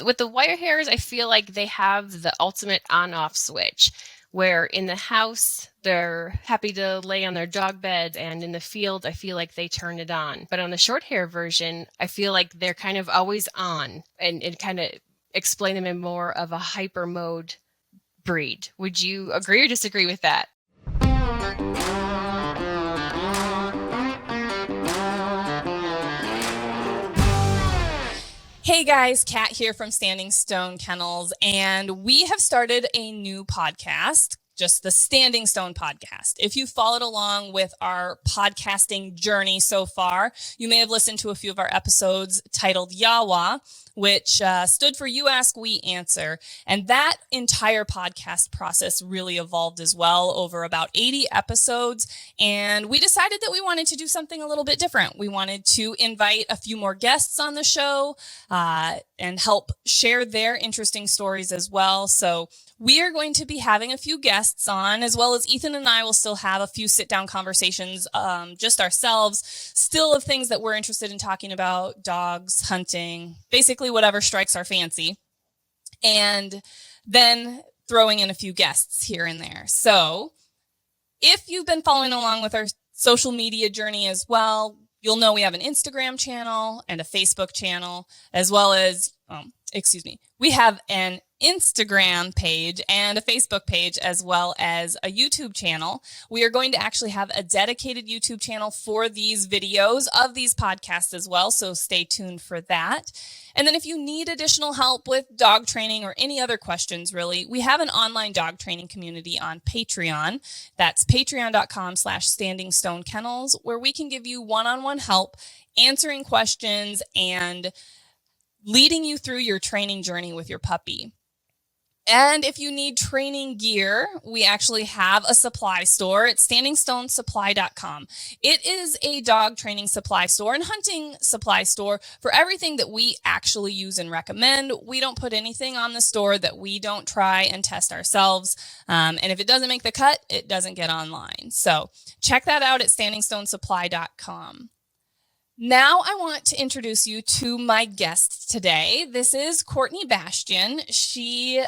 With the Wirehairs, I feel like they have the ultimate on-off switch, where in the house, they're happy to lay on their dog bed, and in the field, I feel like they turn it on. But on the short hair version, I feel like they're kind of always on, and it kind of explain them in more of a hyper mode breed. Would you agree or disagree with that? Hey guys, Kat here from Standing Stone Kennels, and we have started a new podcast, just the Standing Stone podcast. If you followed along with our podcasting journey so far, you may have listened to a few of our episodes titled Yawa, which stood for You Ask, We Answer. And that entire podcast process really evolved as well over about 80 episodes. And we decided that we wanted to do something a little bit different. We wanted to invite a few more guests on the show and help share their interesting stories as well. So we are going to be having a few guests on, as well as Ethan and I will still have a few sit-down conversations just ourselves, still of things that we're interested in talking about, dogs, hunting, basically whatever strikes our fancy, and then throwing in a few guests here and there. So if you've been following along with our social media journey as well, you'll know we have an Instagram channel and a Facebook channel, as well as, we have an Instagram page and a Facebook page, as well as a YouTube channel. We are going to actually have a dedicated YouTube channel for these videos of these podcasts as well, so stay tuned for that. And then if you need additional help with dog training or any other questions, really, we have an online dog training community on Patreon. That's patreon.com/standingstonekennels, where we can give you one-on-one help, answering questions, and leading you through your training journey with your puppy. And if you need training gear, we actually have a supply store at standingstonesupply.com. It is a dog training supply store and hunting supply store for everything that we actually use and recommend. We don't put anything on the store that we don't try and test ourselves. And if it doesn't make the cut, it doesn't get online. So check that out at standingstonesupply.com. Now I want to introduce you to my guest today. This is Courtney Bastian. She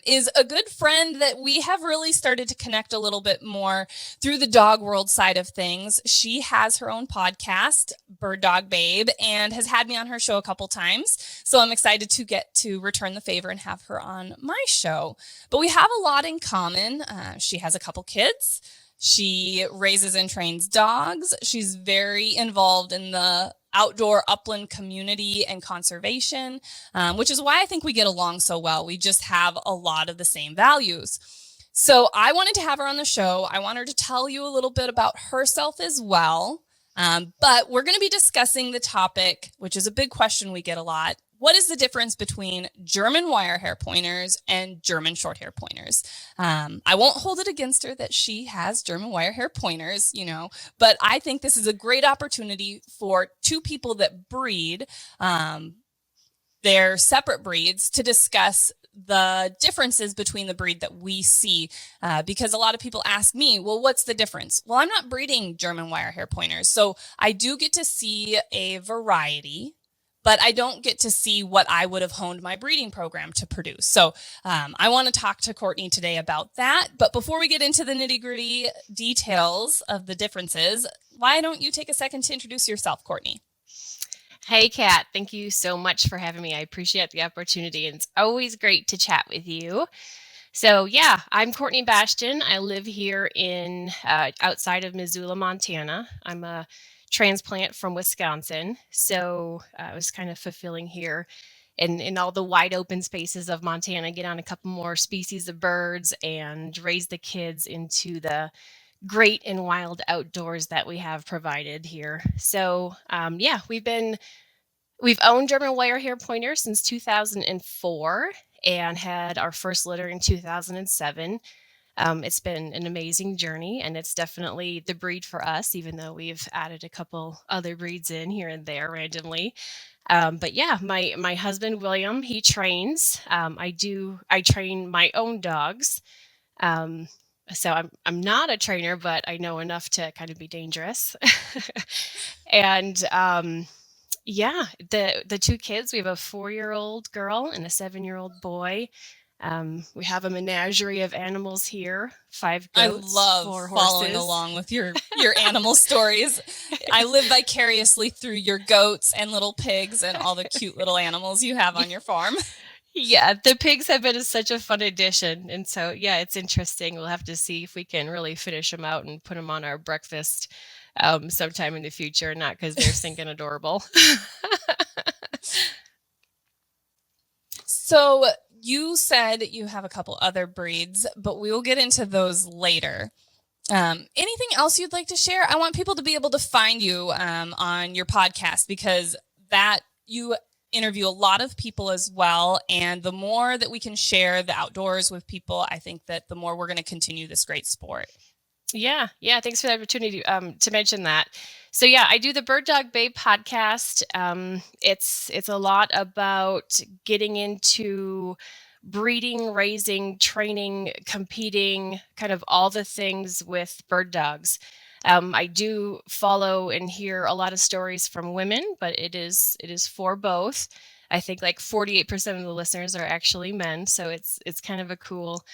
is a good friend that we have really started to connect a little bit more through the dog world side of things. She has her own podcast, Bird Dog Babe, and has had me on her show a couple times. So I'm excited to get to return the favor and have her on my show. But we have a lot in common. She has a couple kids. She raises and trains dogs. She's very involved in the outdoor upland community and conservation, which is why I think we get along so well. We just have a lot of the same values. So I wanted to have her on the show. I want her to tell you a little bit about herself as well. But we're going to be discussing the topic, which is a big question we get a lot. What is the difference between German wire hair pointers and German short hair pointers? I won't hold it against her that she has German wire hair pointers, but I think this is a great opportunity for two people that breed their separate breeds to discuss the differences between the breed that we see, because a lot of people ask me, well, what's the difference? Well, I'm not breeding German wire hair pointers, so I do get to see a variety, but I don't get to see what I would have honed my breeding program to produce. So I want to talk to Courtney today about that. But before we get into the nitty-gritty details of the differences, why don't you take a second to introduce yourself, Courtney? Hey, Kat. Thank you so much for having me. I appreciate the opportunity, and it's always great to chat with you. So, yeah, I'm Courtney Bastian. I live here in outside of Missoula, Montana. I'm a transplant from Wisconsin. So it was kind of fulfilling here in all the wide open spaces of Montana, get on a couple more species of birds and raise the kids into the great and wild outdoors that we have provided here. So yeah, we've owned German wire hair pointers since 2004 and had our first litter in 2007. It's been an amazing journey, and it's definitely the breed for us, even though we've added a couple other breeds in here and there randomly. But yeah, my husband, William, he trains. I train my own dogs. So I'm not a trainer, but I know enough to kind of be dangerous. And Yeah, the two kids, we have a 4-year-old girl and a 7-year-old boy. We have a menagerie of animals here, 5 I goats, love 4 following horses. along with your animal stories. I live vicariously through your goats and little pigs and all the cute little animals you have on your farm. Yeah, the pigs have been such a fun addition, and so, yeah, it's interesting. We'll have to see if we can really finish them out and put them on our breakfast, sometime in the future, not because 'cause they're stinking adorable. So you said you have a couple other breeds, but we will get into those later. Anything else you'd like to share? I want people to be able to find you on your podcast, because that you interview a lot of people as well. And the more that we can share the outdoors with people, I think that the more we're going to continue this great sport. Yeah, yeah. Thanks for the opportunity to mention that. So yeah, I do the Bird Dog Babe podcast. It's a lot about getting into breeding, raising, training, competing, kind of all the things with bird dogs. I do follow and hear a lot of stories from women, but it is for both. I think like 48% of the listeners are actually men, so it's kind of a cool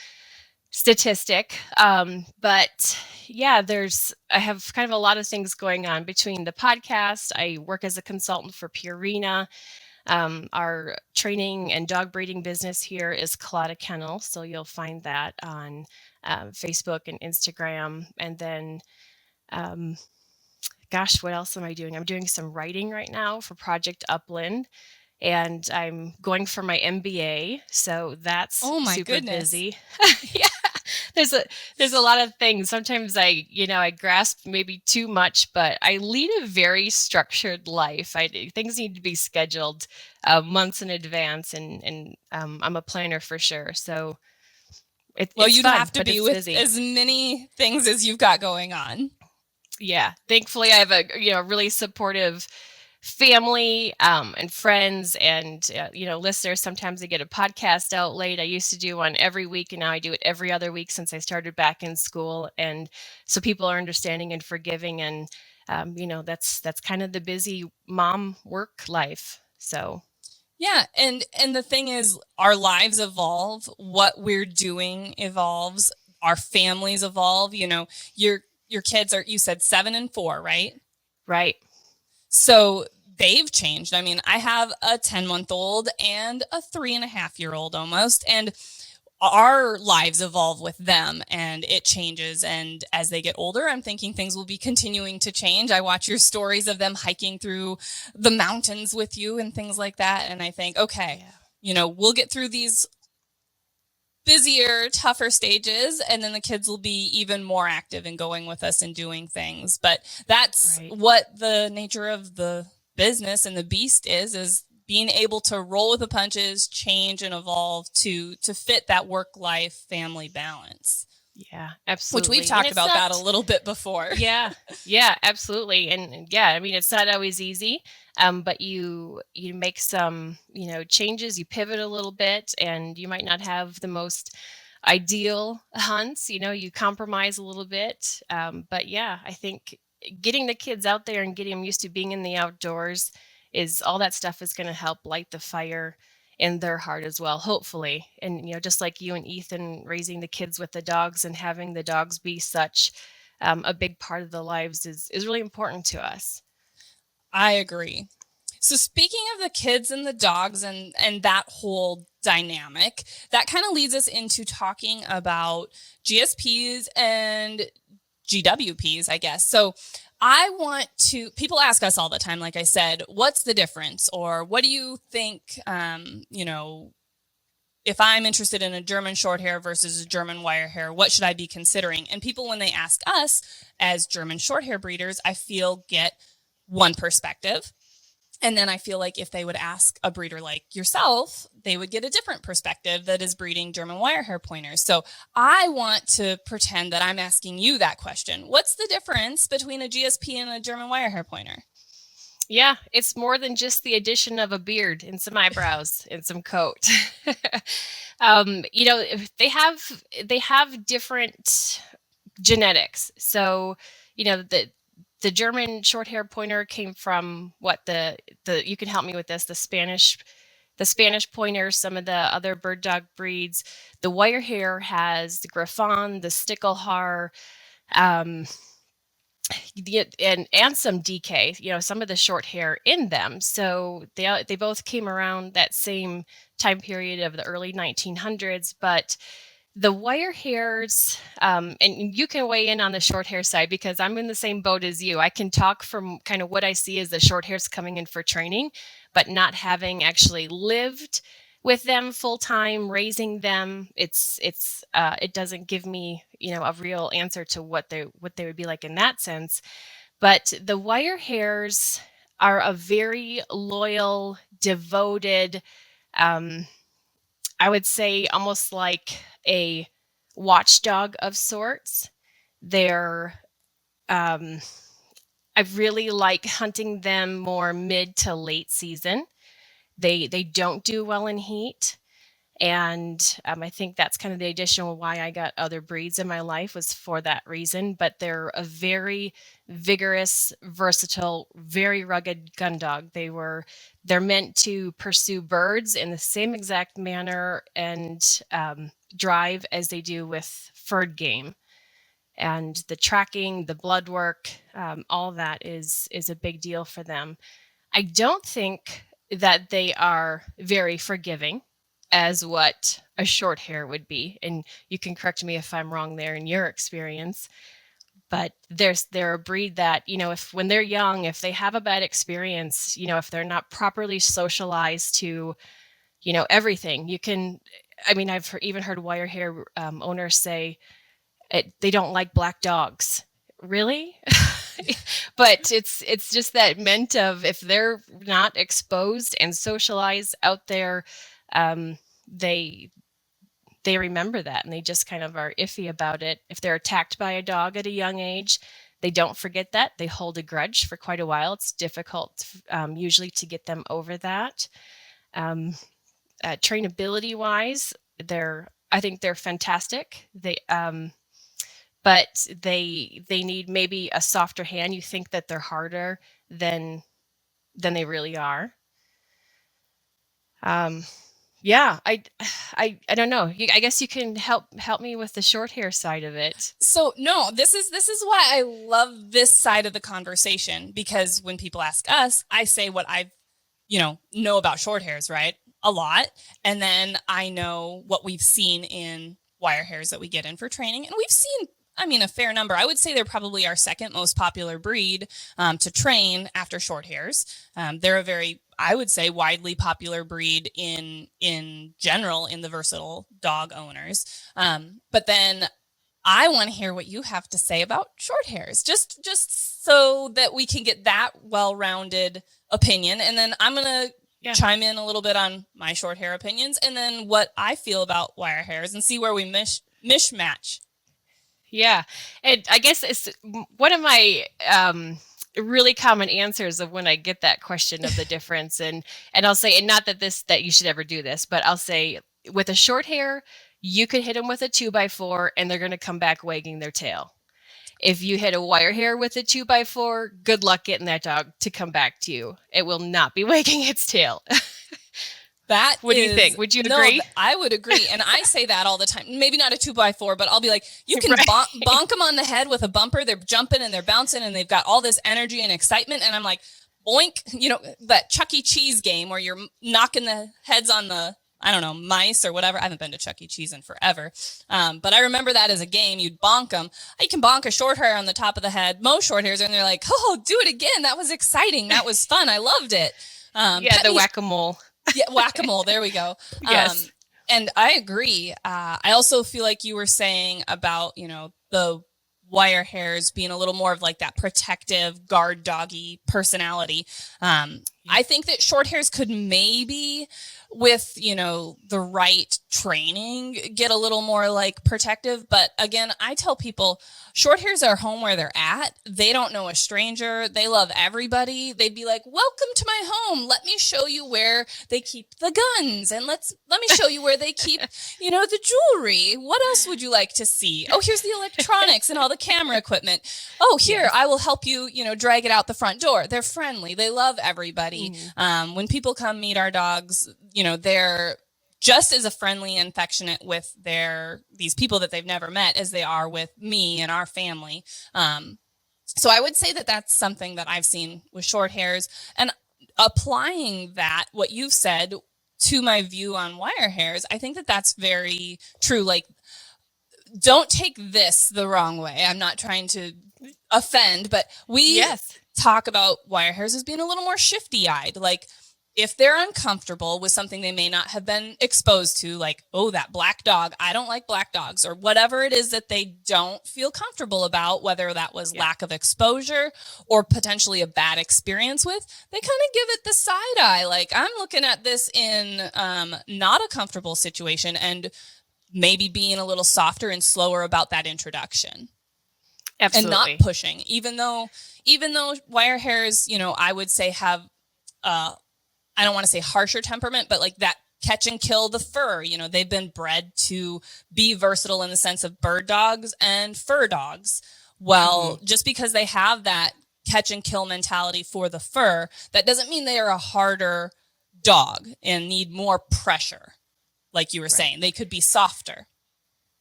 statistic. But yeah, I have kind of a lot of things going on between the podcast. I work as a consultant for Purina. Our training and dog breeding business here is Claudia Kennel, so you'll find that on Facebook and Instagram. And then, um, gosh, what else am I doing? I'm doing some writing right now for Project Upland, and I'm going for my MBA, so that's Oh my super goodness. busy. Yeah, there's a lot of things. Sometimes I grasp maybe too much, but I lead a very structured life. Things need to be scheduled months in advance, and I'm a planner for sure. So Well, it's you'd fun, have to but be it's with busy. as many things as you've got going on. Yeah, thankfully I have a really supportive family and friends and listeners. Sometimes I get a podcast out late. I used to do one every week, and now I do it every other week since I started back in school. And so people are understanding and forgiving, and that's kind of the busy mom work life. So Yeah, and the thing is, our lives evolve, what we're doing evolves, our families evolve. Your kids are, you said 7 and 4, right? right. So they've changed. I mean, I have a 10-month-old and a 3.5-year-old almost, and our lives evolve with them and it changes. And as they get older, I'm thinking things will be continuing to change. I watch your stories of them hiking through the mountains with you and things like that. And I think, okay, we'll get through these busier, tougher stages, and then the kids will be even more active and going with us and doing things. But that's Right. what the nature of the business and the beast is being able to roll with the punches, change and evolve to fit that work life family balance, Yeah, which we've absolutely. And talked it's about that a not. little bit before. Yeah, yeah, absolutely. And yeah, I mean, it's not always easy, but you make some changes, you pivot a little bit, and you might not have the most ideal hunts. You compromise a little bit, but yeah, I think getting the kids out there and getting them used to being in the outdoors is all that stuff is going to help light the fire in their heart as well, hopefully. And just like you and Ethan raising the kids with the dogs and having the dogs be such a big part of the lives is really important to us. I agree. So speaking of the kids and the dogs and that whole dynamic, that kind of leads us into talking about GSPs and GWPs, I guess. So people ask us all the time, like I said, what's the difference? Or what do you think, if I'm interested in a German Shorthair versus a German Wirehair, what should I be considering? And people, when they ask us as German Shorthair breeders, I feel get one perspective. And then I feel like if they would ask a breeder like yourself, they would get a different perspective that is breeding German Wirehair pointers. So I want to pretend that I'm asking you that question. What's the difference between a GSP and a German Wirehair pointer? Yeah, it's more than just the addition of a beard and some eyebrows and some coat. They have different genetics. So, the the German Shorthaired Pointer came from the you can help me with this, the Spanish Pointer, some of the other bird dog breeds. The Wirehair has the Griffon, the Stickelhaar, and some DK, some of the short hair in them. So they both came around that same time period of the early 1900s, but the Wirehairs, and you can weigh in on the short hair side because I'm in the same boat as you. I can talk from kind of what I see as the short hairs coming in for training, but not having actually lived with them full time, raising them. It doesn't give me, a real answer to what they would be like in that sense. But the Wirehairs are a very loyal, devoted, I would say almost like a watchdog of sorts. They're, I really like hunting them more mid to late season. They don't do well in heat. And I think that's kind of the additional why I got other breeds in my life was for that reason. But they're a very vigorous, versatile, very rugged gun dog. They're meant to pursue birds in the same exact manner and drive as they do with furred game. And the tracking, the blood work, all that is a big deal for them. I don't think that they are very forgiving as what a short hair would be. And you can correct me if I'm wrong there in your experience. But they're a breed that, if when they're young, if they have a bad experience, if they're not properly socialized to, everything, I've even heard Wirehair owners say they don't like black dogs. Really? But it's just that meant of if they're not exposed and socialized out there, they remember that and they just kind of are iffy about it. If they're attacked by a dog at a young age, they don't forget that. They hold a grudge for quite a while. It's difficult usually to get them over that. Trainability wise, I think they're fantastic. But they need maybe a softer hand. You think that they're harder than they really are. Yeah, I don't know. I guess you can help me with the short hair side of it. So no, this is why I love this side of the conversation, because when people ask us, I say what I know about short hairs, right? A lot. And then I know what we've seen in wire hairs that we get in for training. And we've seen, a fair number. I would say they're probably our second most popular breed to train after short hairs. They're a very, I would say, widely popular breed in general in the versatile dog owners. But then I want to hear what you have to say about short hairs, just so that we can get that well-rounded opinion. And then I'm going to chime in a little bit on my short hair opinions and then what I feel about wire hairs and see where we mishmatch. Yeah. And I guess it's one of my really common answers of when I get that question of the difference. And I'll say, and not that you should ever do this, but I'll say with a short hair, you could hit them with a 2x4 and they're going to come back wagging their tail. If you hit a wire hair with a 2x4, good luck getting that dog to come back to you. It will not be wagging its tail. What do you think? Would you agree? No, I would agree. And I say that all the time. Maybe not a 2x4, but I'll be like, you can bonk them on the head with a bumper. They're jumping and they're bouncing and they've got all this energy and excitement. And I'm like, boink, that Chuck E. Cheese game where you're knocking the heads on the, mice or whatever. I haven't been to Chuck E. Cheese in forever. But I remember that as a game. You'd bonk them. You can bonk a short hair on the top of the head. Most short hairs, and they're like, oh, do it again. That was exciting. That was fun. I loved it. The whack-a-mole. Yeah, whack-a-mole. There we go. Yes. And I agree. I also feel like you were saying about, the wire hairs being a little more of like that protective guard doggy personality. I think that short hairs could maybe with, the right training, get a little more like protective. But again, I tell people Shorthairs are home where they're at. They don't know a stranger. They love everybody. They'd be like, welcome to my home. Let me show you where they keep the guns. And let me show you where they keep, the jewelry. What else would you like to see? Oh, here's the electronics and all the camera equipment. Oh, here, I will help you, drag it out the front door. They're friendly. They love everybody. When people come meet our dogs, they're just as friendly and affectionate with these people that they've never met as they are with me and our family. So I would say that that's something that I've seen with Shorthairs, and applying that, what you've said, to my view on Wirehairs, I think that that's very true. Like, don't take this the wrong way. I'm not trying to offend, but we talk about Wirehairs as being a little more shifty-eyed. Like, if they're uncomfortable with something they may not have been exposed to, like, oh, that black dog, I don't like black dogs, or whatever it is that they don't feel comfortable about, whether that was lack of exposure or potentially a bad experience with, they kind of give it the side eye. Like, I'm looking at this in not a comfortable situation, and maybe being a little softer and slower about that introduction. Absolutely. And not pushing, even though Wirehairs, I would say have, I don't want to say harsher temperament, but like that catch and kill the fur. They've been bred to be versatile in the sense of bird dogs and fur dogs. Well, just because they have that catch and kill mentality for the fur, that doesn't mean they are a harder dog and need more pressure. Like you were saying, they could be softer.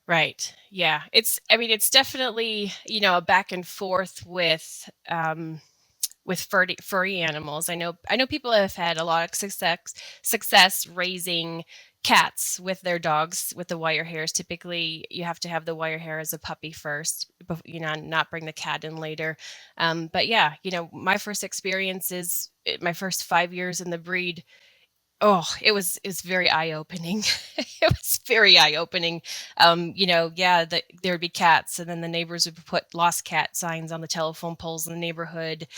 Right. Yeah. It's definitely, a back and forth with furry animals. I know people have had a lot of success raising cats with their dogs with the Wirehairs. Typically, you have to have the Wirehair as a puppy first, not bring the cat in later. But yeah, my first experience is my first 5 years in the breed. Oh, it's very eye-opening. It was very eye-opening. There'd be cats, and then the neighbors would put lost cat signs on the telephone poles in the neighborhood.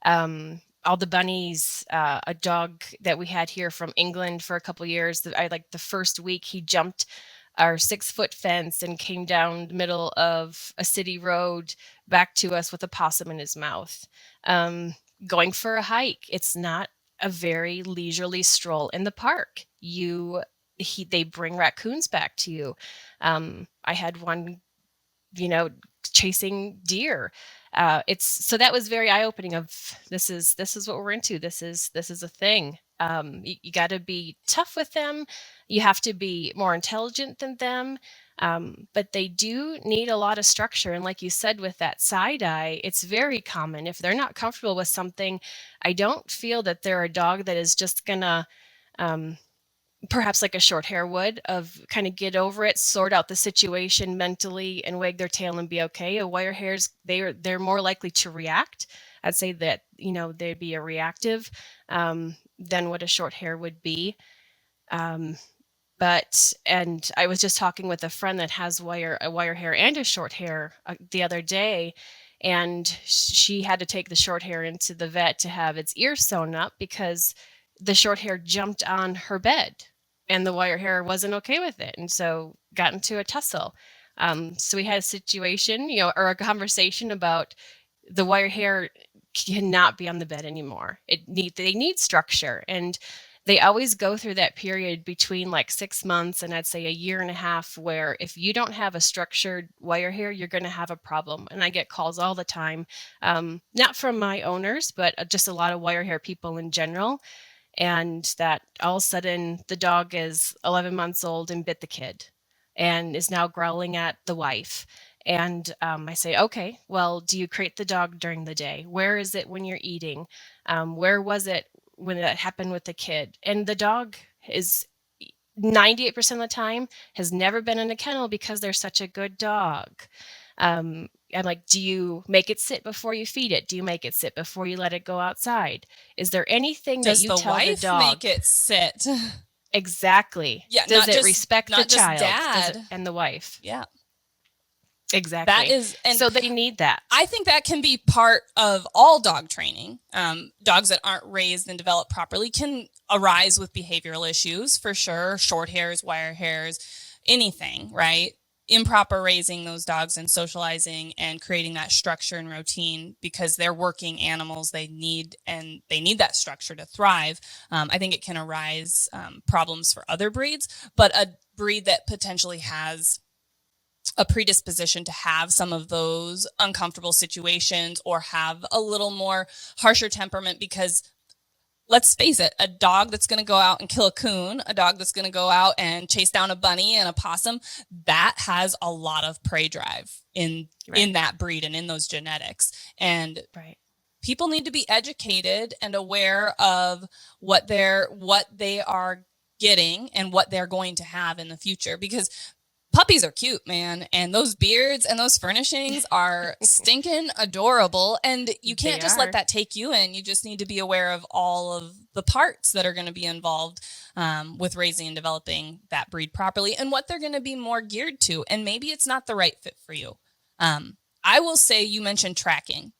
All the bunnies, a dog that we had here from England for a couple years, the first week he jumped our 6-foot fence and came down the middle of a city road back to us with a possum in his mouth. Going for a hike. It's not a very leisurely stroll in the park. They bring raccoons back to you. I had one, chasing deer. So that was very eye-opening of this is what we're into. This is a thing. You got to be tough with them. You have to be more intelligent than them. But they do need a lot of structure. And like you said, with that side eye, it's very common. If they're not comfortable with something, I don't feel that they're a dog that is just gonna, perhaps like a Shorthair would, of kind of get over it, sort out the situation mentally, and wag their tail and be okay. A Wirehairs, they're more likely to react. I'd say that they'd be a reactive than what a Shorthair would be. And I was just talking with a friend that has a Wirehair and a Shorthair the other day, and she had to take the Shorthair into the vet to have its ears sewn up because the Shorthair jumped on her bed and the Wirehair wasn't okay with it, and so got into a tussle. So we had a situation, or a conversation about the Wirehair cannot be on the bed anymore. They need structure, and they always go through that period between like 6 months and I'd say a year and a half, where if you don't have a structured Wirehair, you're going to have a problem. And I get calls all the time, not from my owners, but just a lot of Wirehair people in general. And that all of a sudden the dog is 11 months old and bit the kid and is now growling at the wife. And I say, okay, well, do you crate the dog during the day? Where is it when you're eating? Where was it when that happened with the kid? And the dog is 98% of the time has never been in a kennel because they're such a good dog. I'm like, do you make it sit before you feed it? Do you make it sit before you let it go outside? Is there anything that you tell the dog? Does the wife make it sit? Exactly. Yeah. Does it respect the child? Dad. And the wife? Yeah. Exactly. That is, and So they need that. I think that can be part of all dog training. Dogs that aren't raised and developed properly can arise with behavioral issues for sure. Short hairs, wire hairs, anything, right? Improper raising those dogs and socializing and creating that structure and routine because they're working animals. They need that structure to thrive. I think it can arise problems for other breeds, but a breed that potentially has a predisposition to have some of those uncomfortable situations or have a little more harsher temperament because let's face it, a dog that's going to go out and kill a coon, a dog that's going to go out and chase down a bunny and a possum, that has a lot of prey drive in that breed and in those genetics. And people need to be educated and aware of what they are getting and what they're going to have in the future, because puppies are cute, man. And those beards and those furnishings are stinking adorable. And you can't just let that take you in. You just need to be aware of all of the parts that are going to be involved with raising and developing that breed properly and what they're going to be more geared to. And maybe it's not the right fit for you. I will say, you mentioned tracking.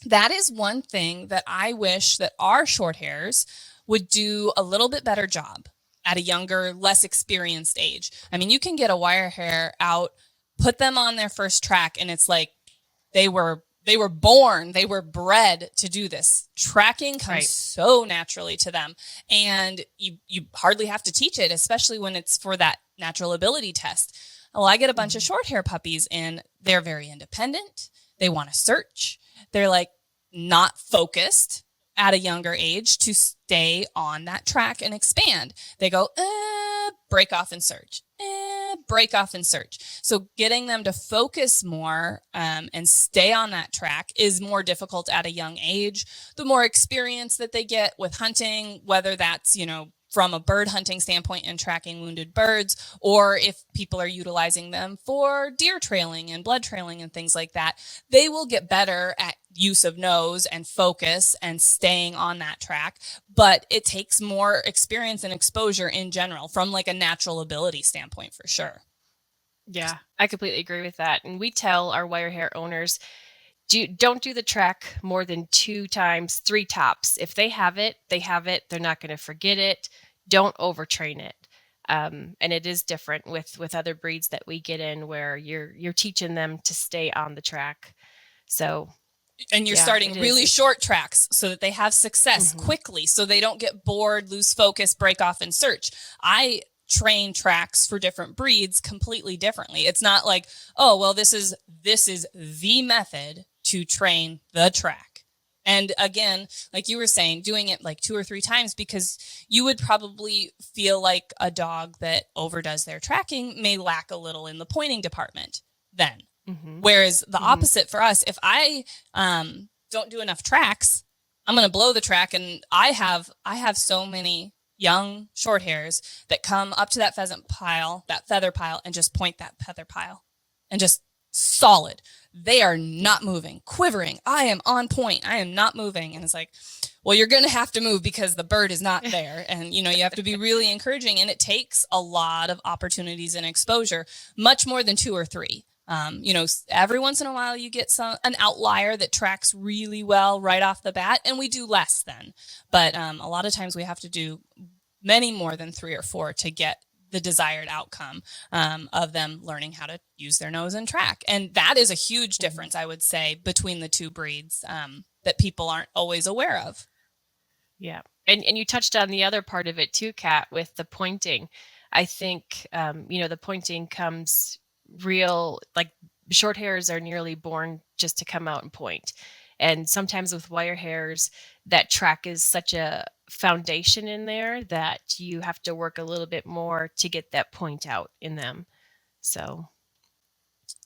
That is one thing that I wish that our short hairs would do a little bit better job at a younger, less experienced age. I mean, you can get a wire hair out, put them on their first track, and it's like they were bred to do this. Tracking comes so naturally to them, and you hardly have to teach it, especially when it's for that natural ability test. Well, I get a bunch of short hair puppies, and they're very independent. They want to search. They're like not focused at a younger age to stay on that track and expand. They go, break off and search, break off and search. So getting them to focus more and stay on that track is more difficult at a young age. The more experience that they get with hunting, whether that's, from a bird hunting standpoint and tracking wounded birds, or if people are utilizing them for deer trailing and blood trailing and things like that, they will get better at use of nose and focus and staying on that track. But it takes more experience and exposure in general from like a natural ability standpoint for sure. Yeah, I completely agree with that. And we tell our wire hair owners, don't do the track more than 2 times, 3 tops. If they have it, they have it. They're not going to forget it. Don't overtrain it. And it is different with other breeds that we get in where you're teaching them to stay on the track. So, and you're starting really short tracks so that they have success quickly, so they don't get bored, lose focus, break off and search. I train tracks for different breeds completely differently. It's not like, oh, well, this is the method to train the track. And again, like you were saying, doing it like 2 or 3 times, because you would probably feel like a dog that overdoes their tracking may lack a little in the pointing department then. Whereas the opposite for us, if I don't do enough tracks, I'm going to blow the track. And I have so many young short hairs that come up to that pheasant pile, that feather pile, and just point that feather pile and just solid. They are not moving, quivering. I am on point. I am not moving. And it's like, well, you're going to have to move because the bird is not there. And, you have to be really encouraging. And it takes a lot of opportunities and exposure, much more than 2 or 3. Every once in a while you get an outlier that tracks really well right off the bat, and we do less then. But a lot of times we have to do many more than 3 or 4 to get the desired outcome of them learning how to use their nose and track. And that is a huge difference, I would say, between the 2 breeds that people aren't always aware of. Yeah. And you touched on the other part of it too, Kat, with the pointing. I think, the pointing comes real, like short hairs are nearly born just to come out and point. And sometimes with wire hairs, that track is such a foundation in there that you have to work a little bit more to get that point out in them. So.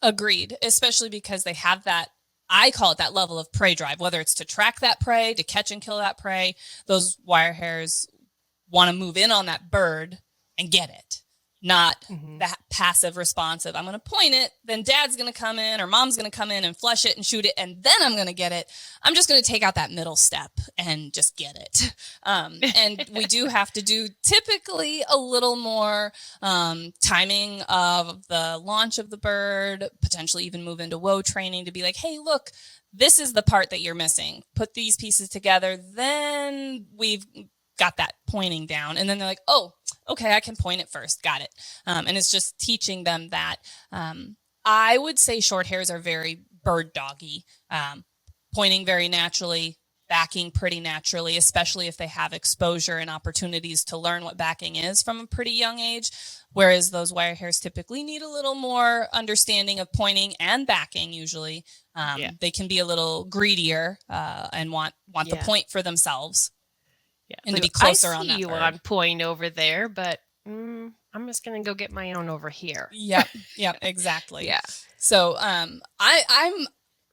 Agreed, especially because they have that, I call it that level of prey drive, whether it's to track that prey, to catch and kill that prey. Those wire hairs want to move in on that bird and get it. not Mhm. that passive responsive. I'm going to point it, then dad's going to come in or mom's going to come in and flush it and shoot it, and then I'm going to get it. I'm just going to take out that middle step and just get it. And we do have to do typically a little more timing of the launch of the bird, potentially even move into whoa training to be like, hey, look, this is the part that you're missing. Put these pieces together, then we've got that pointing down. And then they're like, oh, okay, I can point it first. Got it. And it's just teaching them that. I would say short hairs are very bird doggy, pointing very naturally, backing pretty naturally, especially if they have exposure and opportunities to learn what backing is from a pretty young age. Whereas those wire hairs typically need a little more understanding of pointing and backing usually. They can be a little greedier and want the point for themselves. Yeah. And to be closer I on that see you bird. on point over there, but I'm just going to go get my own over here. Yep, exactly. Yeah. So I'm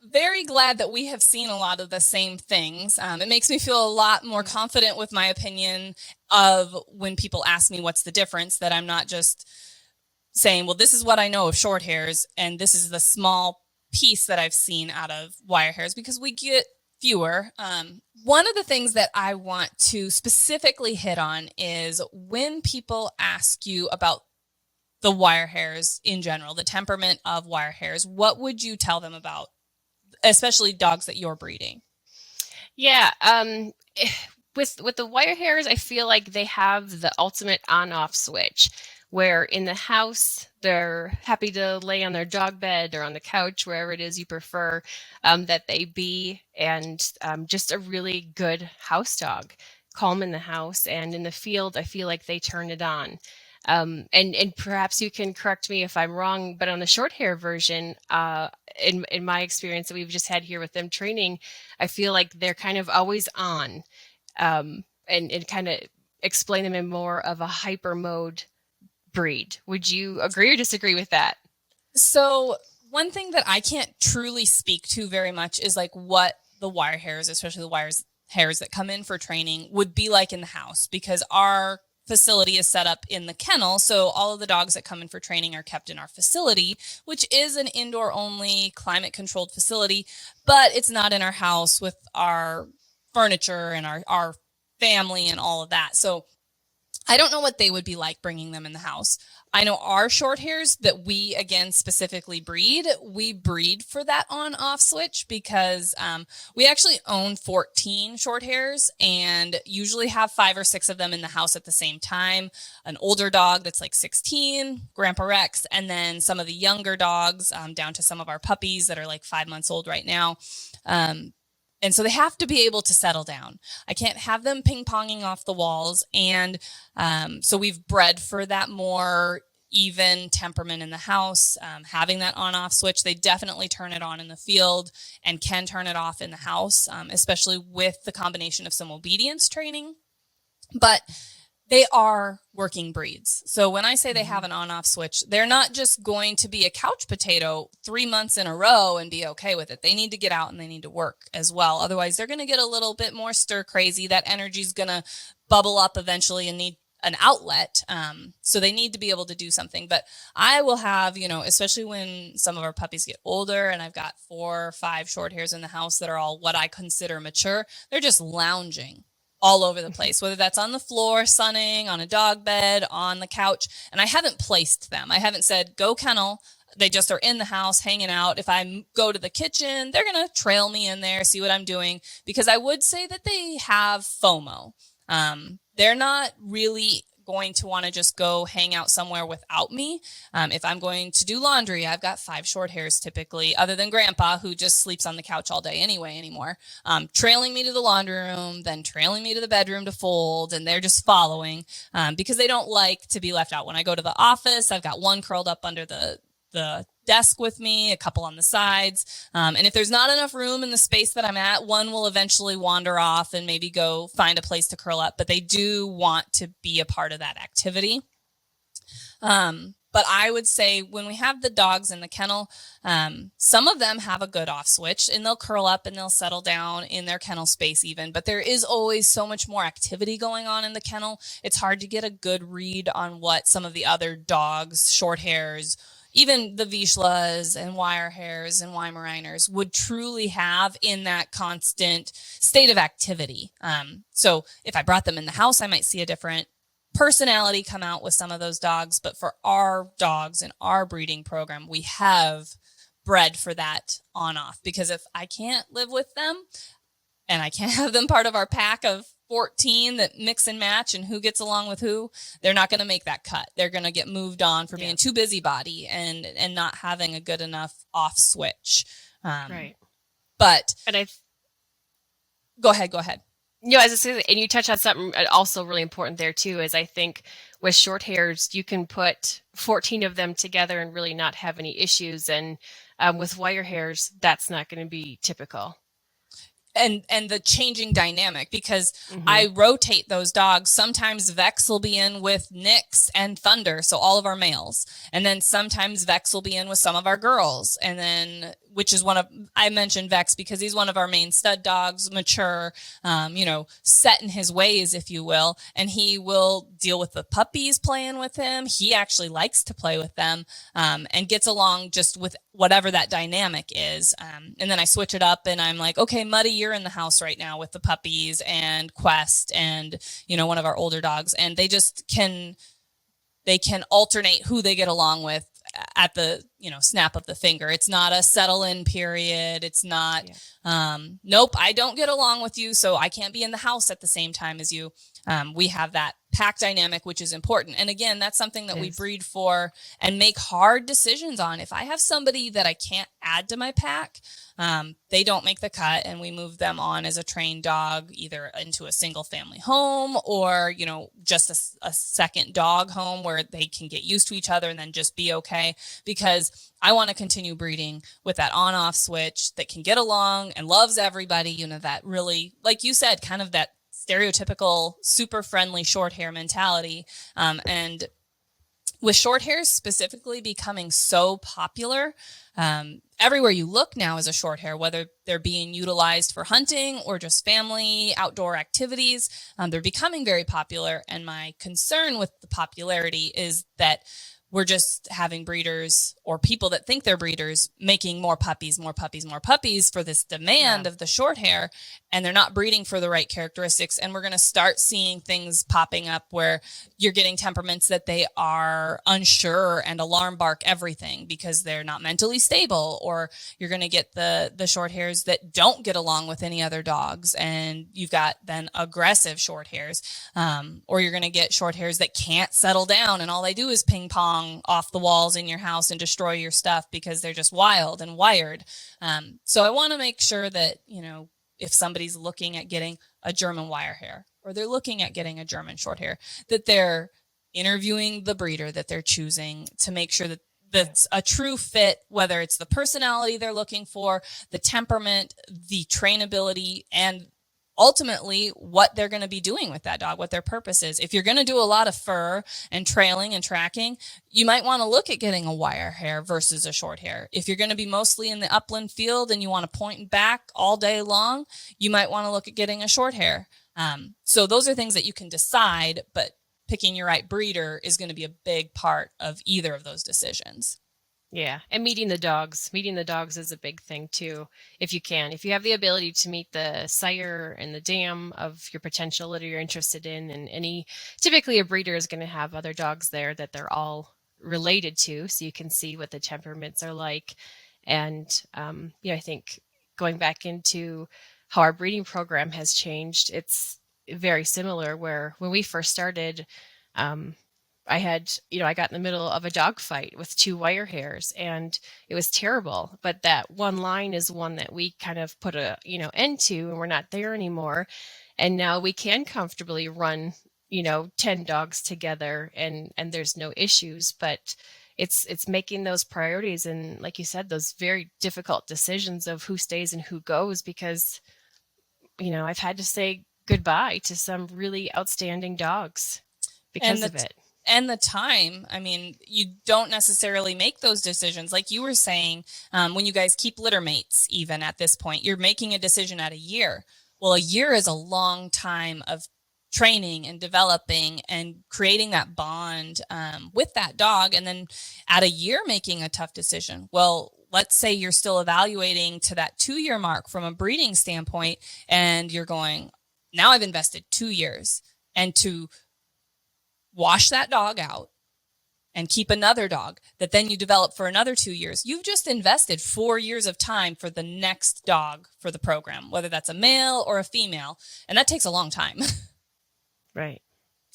very glad that we have seen a lot of the same things. It makes me feel a lot more confident with my opinion of when people ask me what's the difference, that I'm not just saying, well, this is what I know of short hairs, and this is the small piece that I've seen out of wire hairs, because we get fewer. One of the things that I want to specifically hit on is when people ask you about the wire hairs in general, the temperament of wire hairs, what would you tell them about, especially dogs that you're breeding? Yeah. With the wire hairs, I feel like they have the ultimate on-off switch, where in the house, they're happy to lay on their dog bed or on the couch, wherever it is you prefer that they be, and just a really good house dog, calm in the house, and in the field, I feel like they turn it on. And perhaps you can correct me if I'm wrong, but on the short hair version, in my experience that we've just had here with them training, I feel like they're kind of always on, and kind of explain them in more of a hyper mode breed. Would you agree or disagree with that? So one thing that I can't truly speak to very much is like what the wire hairs, especially the hairs that come in for training, would be like in the house, because our facility is set up in the kennel. So all of the dogs that come in for training are kept in our facility, which is an indoor only climate controlled facility, but it's not in our house with our furniture and our family and all of that. So I don't know what they would be like bringing them in the house. I know our short hairs that we, again, specifically breed, we breed for that on-off switch, because we actually own 14 short hairs and usually have 5 or 6 of them in the house at the same time. An older dog that's like 16, Grandpa Rex, and then some of the younger dogs, down to some of our puppies that are like 5 months old right now. And so they have to be able to settle down. I can't have them ping-ponging off the walls. And so we've bred for that more even temperament in the house, having that on-off switch. They definitely turn it on in the field and can turn it off in the house, especially with the combination of some obedience training. But they are working breeds. So when I say they have an on-off switch, they're not just going to be a couch potato 3 months in a row and be okay with it. They need to get out and they need to work as well. Otherwise, they're going to get a little bit more stir crazy. That energy is going to bubble up eventually and need an outlet. So they need to be able to do something. But I will have, especially when some of our puppies get older and I've got 4 or 5 short hairs in the house that are all what I consider mature, they're just lounging all over the place, whether that's on the floor, sunning, on a dog bed, on the couch. And I haven't placed them. I haven't said, go kennel. They just are in the house hanging out. If I go to the kitchen, they're going to trail me in there, see what I'm doing, because I would say that they have FOMO. They're not really going to want to just go hang out somewhere without me. If I'm going to do laundry, I've got 5 short hairs typically, other than Grandpa, who just sleeps on the couch all day anyway anymore, trailing me to the laundry room, then trailing me to the bedroom to fold, and they're just following because they don't like to be left out. When I go to the office, I've got one curled up under the desk with me, a couple on the sides. And if there's not enough room in the space that I'm at, one will eventually wander off and maybe go find a place to curl up, but they do want to be a part of that activity. But I would say when we have the dogs in the kennel, some of them have a good off switch and they'll curl up and they'll settle down in their kennel space even. But there is always so much more activity going on in the kennel. It's hard to get a good read on what some of the other dogs, short hairs, even the Vizslas and Wirehairs and Weimaraners would truly have in that constant state of activity. So if I brought them in the house, I might see a different personality come out with some of those dogs. But for our dogs in our breeding program, we have bred for that on-off, because if I can't live with them and I can't have them part of our pack of 14 that mix and match and who gets along with who, they're not going to make that cut. They're going to get moved on for being too busybody and not having a good enough off switch. Right. But and go ahead. You know, as I say, and you touch on something also really important there too, is I think with short hairs, you can put 14 of them together and really not have any issues. And with wire hairs, that's not going to be typical. And the changing dynamic, because I rotate those dogs. Sometimes Vex will be in with Nyx and Thunder, so all of our males. And then sometimes Vex will be in with some of our girls. And then, which is I mentioned Vex because he's one of our main stud dogs, mature, set in his ways, if you will. And he will deal with the puppies playing with him. He actually likes to play with them, and gets along just with whatever that dynamic is. And then I switch it up and I'm like, okay, Muddy, you're in the house right now with the puppies and Quest and, one of our older dogs. And they just can alternate who they get along with at the, snap of the finger. It's not a settle in period. It's not, nope, I don't get along with you, so I can't be in the house at the same time as you. We have that pack dynamic, which is important. And again, that's something that we breed for and make hard decisions on. If I have somebody that I can't add to my pack, they don't make the cut, and we move them on as a trained dog, either into a single family home or, just a second dog home where they can get used to each other and then just be okay. Because I want to continue breeding with that on-off switch that can get along and loves everybody, that really, like you said, kind of that stereotypical super friendly short hair mentality. And with short hairs specifically becoming so popular, everywhere you look now is a short hair, whether they're being utilized for hunting or just family outdoor activities. They're becoming very popular. And my concern with the popularity is that we're just having breeders or people that think they're breeders making more puppies for this demand of the short hair, and they're not breeding for the right characteristics. And we're going to start seeing things popping up where you're getting temperaments that they are unsure and alarm bark everything because they're not mentally stable, or you're going to get the short hairs that don't get along with any other dogs, and you've got then aggressive short hairs, or you're going to get short hairs that can't settle down and all they do is ping pong off the walls in your house and destroy your stuff because they're just wild and wired. So I want to make sure that, if somebody's looking at getting a German wire hair or they're looking at getting a German short hair, that they're interviewing the breeder that they're choosing to make sure that that's a true fit, whether it's the personality they're looking for, the temperament, the trainability, and ultimately what they're going to be doing with that dog, what their purpose is. If you're going to do a lot of fur and trailing and tracking, you might want to look at getting a wire hair versus a short hair. If you're going to be mostly in the upland field and you want to point back all day long, you might want to look at getting a short hair. So those are things that you can decide, but picking your right breeder is going to be a big part of either of those decisions. Yeah. And meeting the dogs is a big thing too. If you have the ability to meet the sire and the dam of your potential litter you're interested in, and typically a breeder is going to have other dogs there that they're all related to. So you can see what the temperaments are like. And, I think going back into how our breeding program has changed, it's very similar where when we first started, I got in the middle of a dog fight with 2 wire hairs and it was terrible. But that one line is one that we kind of put a, end to, and we're not there anymore. And now we can comfortably run, 10 dogs together and there's no issues, but it's making those priorities. And like you said, those very difficult decisions of who stays and who goes, because, I've had to say goodbye to some really outstanding dogs because of it. And the time, I mean, you don't necessarily make those decisions. Like you were saying, when you guys keep litter mates, even at this point, you're making a decision at a year. Well, a year is a long time of training and developing and creating that bond with that dog. And then at a year, making a tough decision. Well, let's say you're still evaluating to that 2-year mark from a breeding standpoint, and you're going, now I've invested 2 years, and to wash that dog out and keep another dog that then you develop for another 2 years. You've just invested 4 years of time for the next dog for the program, whether that's a male or a female. And that takes a long time. Right.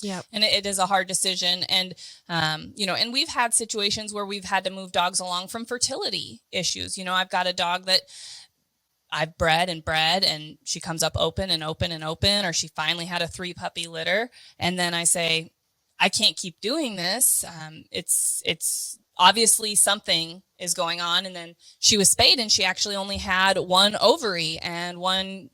Yeah. And it is a hard decision. And, and we've had situations where we've had to move dogs along from fertility issues. I've got a dog that I've bred, and she comes up open and open and open, or she finally had a 3-puppy litter. And then I say, I can't keep doing this. It's obviously something is going on. And then she was spayed, and she actually only had 1 ovary and 1,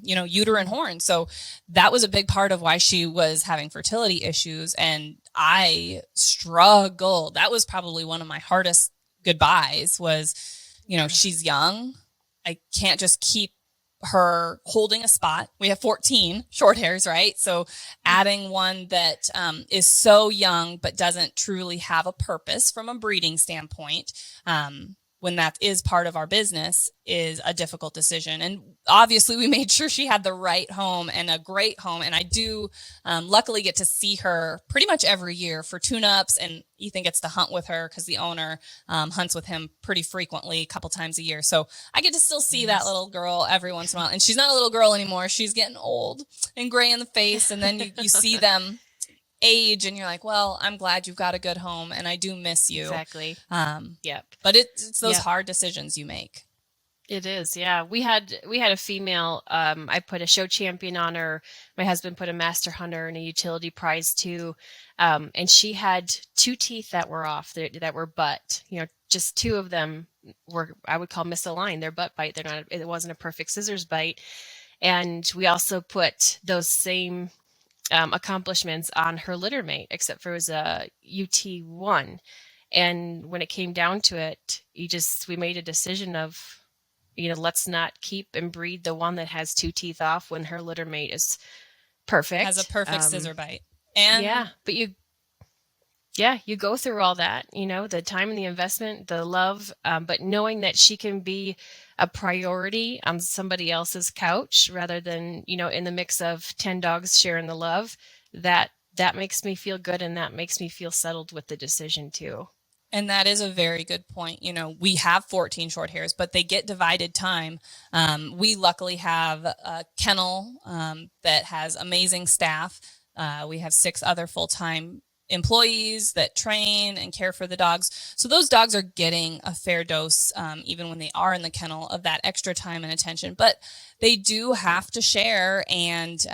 uterine horn. So that was a big part of why she was having fertility issues. And I struggled. That was probably one of my hardest goodbyes was, she's young. I can't just keep her holding a spot. We have 14 short hairs, right? So adding one that is so young but doesn't truly have a purpose from a breeding standpoint, when that is part of our business, is a difficult decision. And obviously we made sure she had the right home and a great home. And I do luckily get to see her pretty much every year for tune-ups, and Ethan gets to hunt with her because the owner hunts with him pretty frequently, a couple times a year. So I get to still see that little girl every once in a while. And she's not a little girl anymore. She's getting old and gray in the face. And then you see them age, and you're like, well, I'm glad you've got a good home, and I do miss you. Exactly. Yep. But it's those hard decisions you make. It is. Yeah. We had a female, I put a show champion on her. My husband put a master hunter and a utility prize too. And she had 2 teeth that were off, that were butt, just 2 of them were, I would call misaligned. They're butt bite. It wasn't a perfect scissors bite. And we also put those same accomplishments on her litter mate, except for it was a UT1. And when it came down to it, we made a decision of, let's not keep and breed the one that has 2 teeth off when her litter mate is perfect. Has a perfect scissor bite. And yeah, but you go through all that, the time and the investment, the love, but knowing that she can be a priority on somebody else's couch rather than, in the mix of 10 dogs sharing the love, that makes me feel good, and that makes me feel settled with the decision too. And that is a very good point. We have 14 short hairs, but they get divided time. We luckily have a kennel that has amazing staff. We have 6 other full-time employees that train and care for the dogs. So those dogs are getting a fair dose, even when they are in the kennel, of that extra time and attention. But they do have to share, and,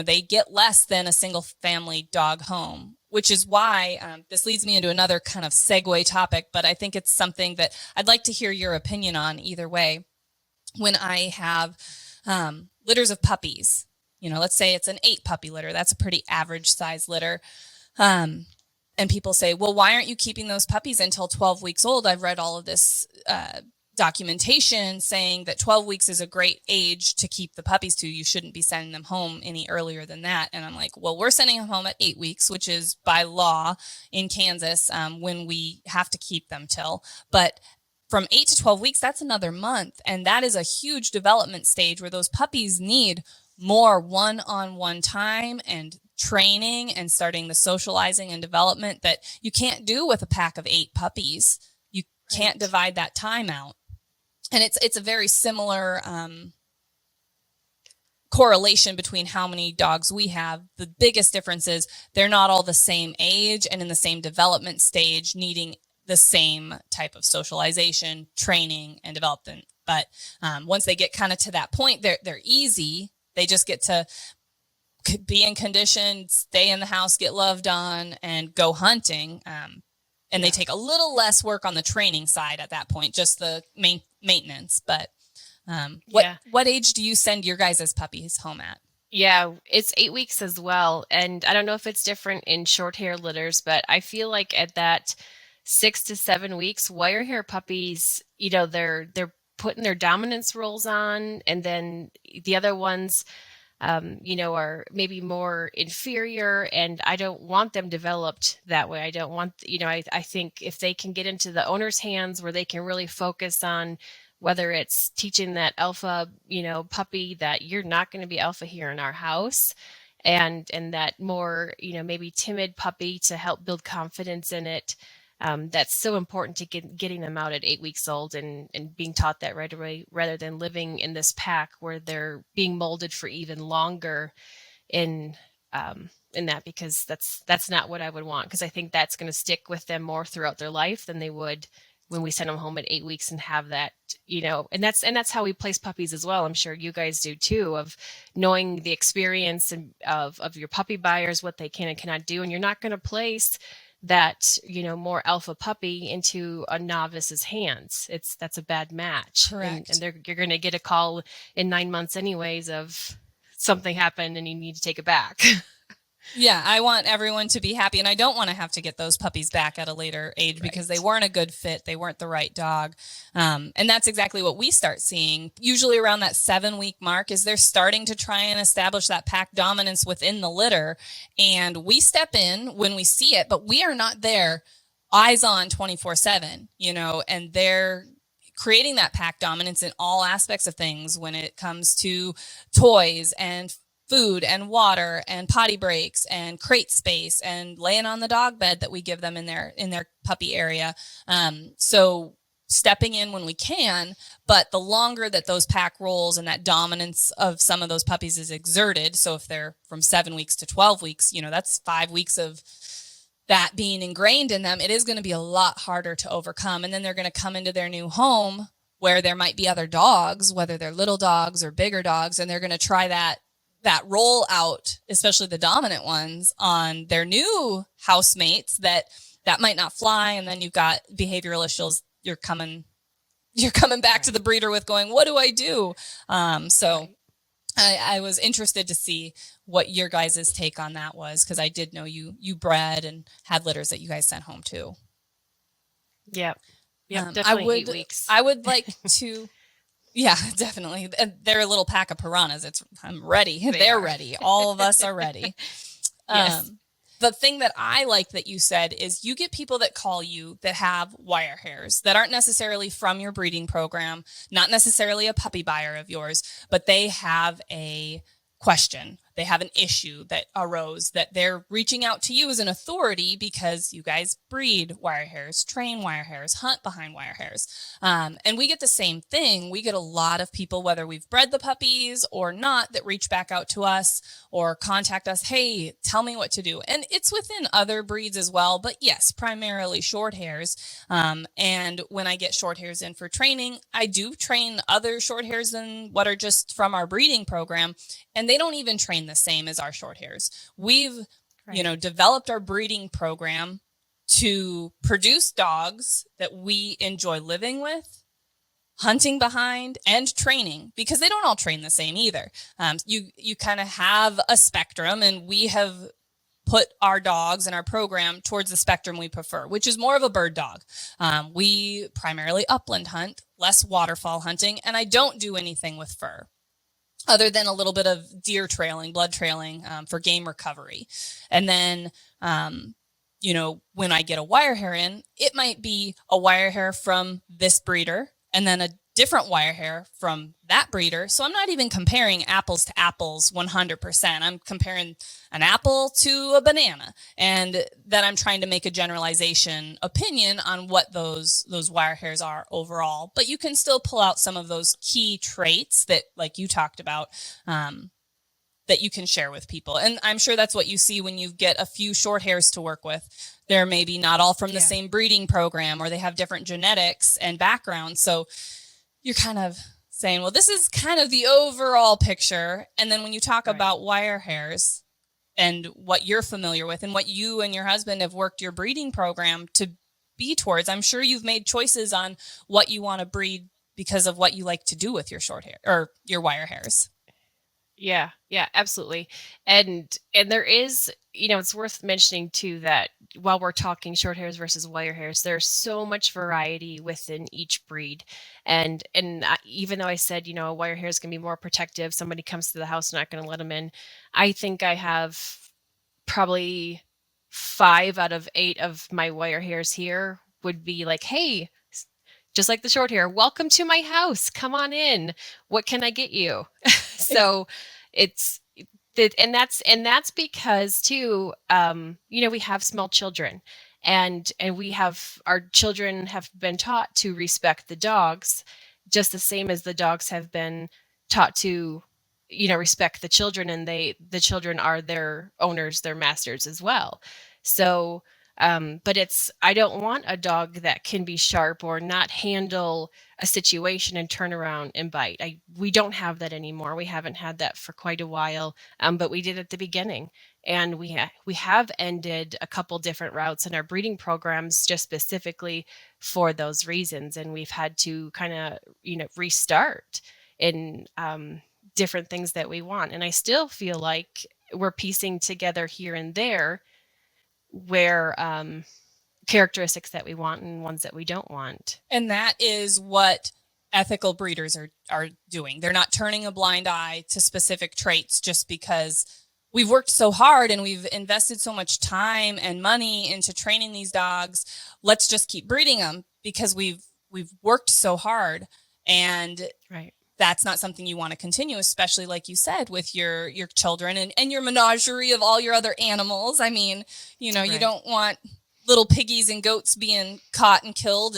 they get less than a single family dog home, which is why this leads me into another kind of segue topic, but I think it's something that I'd like to hear your opinion on either way. When I have litters of puppies, let's say it's an 8-puppy litter. That's a pretty average size litter. And people say, well, why aren't you keeping those puppies until 12 weeks old? I've read all of this documentation saying that 12 weeks is a great age to keep the puppies to. You shouldn't be sending them home any earlier than that. And I'm like, well, we're sending them home at 8 weeks, which is by law in Kansas when we have to keep them till. But from 8 to 12 weeks, that's another month. And that is a huge development stage where those puppies need more one-on-one time and training and starting the socializing and development that you can't do with a pack of 8 puppies. You can't divide that time out. And it's a very similar correlation between how many dogs we have. The biggest difference is they're not all the same age and in the same development stage, needing the same type of socialization, training, and development. But once they get kind of to that point, they're easy. They just get to be in condition, stay in the house, get loved on, and go hunting. And they take a little less work on the training side at that point, just the maintenance. But what age do you send your guys' puppies home at? Yeah, it's 8 weeks as well. And I don't know if it's different in short hair litters, but I feel like at that 6 to 7 weeks, wire hair puppies, they're putting their dominance roles on, and then the other ones are maybe more inferior, and I don't want them developed that way. I don't want, I think if they can get into the owner's hands where they can really focus on whether it's teaching that alpha, puppy that you're not going to be alpha here in our house, and that more, maybe timid puppy to help build confidence in it. That's so important to getting them out at 8 weeks old and being taught that right away, rather than living in this pack where they're being molded for even longer in that, because that's not what I would want, because I think that's going to stick with them more throughout their life than they would when we send them home at 8 weeks and have that, and that's how we place puppies as well. I'm sure you guys do too, of knowing the experience and of your puppy buyers, what they can and cannot do. And you're not going to place that, more alpha puppy into a novice's hands. That's a bad match. Correct. And you're going to get a call in 9 months anyways of something happened and you need to take it back. Yeah, I want everyone to be happy, and I don't want to have to get those puppies back at a later age because they weren't a good fit. They weren't the right dog. And that's exactly what we start seeing usually around that 7-week mark, is they're starting to try and establish that pack dominance within the litter. And we step in when we see it, but we are not there eyes on 24/7, and they're creating that pack dominance in all aspects of things when it comes to toys and food and water and potty breaks and crate space and laying on the dog bed that we give them in their puppy area. So stepping in when we can, but the longer that those pack roles and that dominance of some of those puppies is exerted. So if they're from 7 weeks to 12 weeks, that's 5 weeks of that being ingrained in them. It is going to be a lot harder to overcome. And then they're going to come into their new home where there might be other dogs, whether they're little dogs or bigger dogs, and they're going to try that roll out, especially the dominant ones, on their new housemates that might not fly. And then you've got behavioral issues. You're coming back to the breeder with going, what do I do? So I was interested to see what your guys' take on that was, because I did know you bred and had litters that you guys sent home too. Yeah. Definitely 8 weeks. I would like to. Yeah, definitely. They're a little pack of piranhas. I'm ready. They're ready. All of us are ready. Yes. The thing that I like that you said is you get people that call you that have wire hairs that aren't necessarily from your breeding program, not necessarily a puppy buyer of yours, but they have a question. They have an issue that arose that they're reaching out to you as an authority because you guys breed wire hairs, train wire hairs, hunt behind wire hairs. And we get the same thing. We get a lot of people, whether we've bred the puppies or not, that reach back out to us or contact us. Hey, tell me what to do. And it's within other breeds as well. But yes, primarily short hairs. And when I get short hairs in for training, I do train other short hairs than what are just from our breeding program. And they don't even train the same as our short hairs. We've, developed our breeding program to produce dogs that we enjoy living with, hunting behind, and training, because they don't all train the same either. You kind of have a spectrum, and we have put our dogs and our program towards the spectrum we prefer, which is more of a bird dog. We primarily upland hunt, less waterfall hunting, and I don't do anything with fur, other than a little bit of deer trailing, blood trailing for game recovery. And then, when I get a wire hair in, it might be a wire hair from this breeder and then a different wire hair from that breeder. So I'm not even comparing apples to apples 100%. I'm comparing an apple to a banana, and then I'm trying to make a generalization opinion on what those wire hairs are overall. But you can still pull out some of those key traits that, like you talked about, that you can share with people. And I'm sure that's what you see when you get a few short hairs to work with. They're maybe not all from the same breeding program, or they have different genetics and backgrounds. So you're kind of saying, well, this is kind of the overall picture. And then when you talk about wire hairs and what you're familiar with and what you and your husband have worked your breeding program to be towards, I'm sure you've made choices on what you want to breed because of what you like to do with your short hair or your wire hairs. Yeah, yeah, absolutely. And there is, it's worth mentioning too that while we're talking short hairs versus wire hairs, there's so much variety within each breed. Even though I said, a wire hair is going to be more protective, somebody comes to the house, not going to let them in. I think I have probably 5 out of 8 of my wire hairs here would be like, hey, just like the short hair, welcome to my house. Come on in. What can I get you? So it's and that's because too, we have small children, and we have our children have been taught to respect the dogs, just the same as the dogs have been taught to, respect the children, and the children are their owners, their masters as well. So but I don't want a dog that can be sharp or not handle a situation and turn around and bite. We don't have that anymore. We haven't had that for quite a while, but we did at the beginning, and we have ended a couple different routes in our breeding programs just specifically for those reasons, and we've had to kind of restart in different things that we want. And I still feel like we're piecing together here and there where characteristics that we want and ones that we don't want. And that is what ethical breeders are doing. They're not turning a blind eye to specific traits just because we've worked so hard and we've invested so much time and money into training these dogs. Let's just keep breeding them because we've worked so hard. And right. That's not something you want to continue, especially like you said, with your children and your menagerie of all your other animals. I mean, right. You don't want little piggies and goats being caught and killed,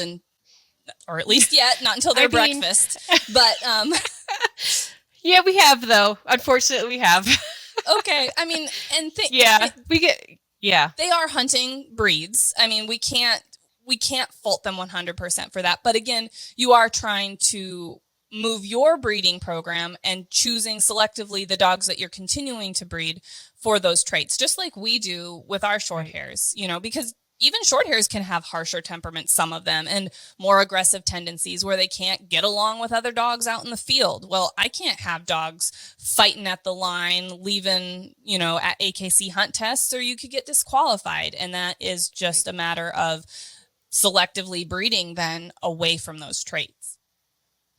or at least yet, not until their breakfast. But yeah, we have though. Unfortunately, we have. Okay, I mean, and they are hunting breeds. I mean, we can't fault them 100% for that. But again, you are trying to move your breeding program and choosing selectively the dogs that you're continuing to breed for those traits, just like we do with our short hairs, because even short hairs can have harsher temperaments, some of them, and more aggressive tendencies where they can't get along with other dogs out in the field. Well, I can't have dogs fighting at the line, leaving, at AKC hunt tests, or you could get disqualified. And that is just a matter of selectively breeding then away from those traits.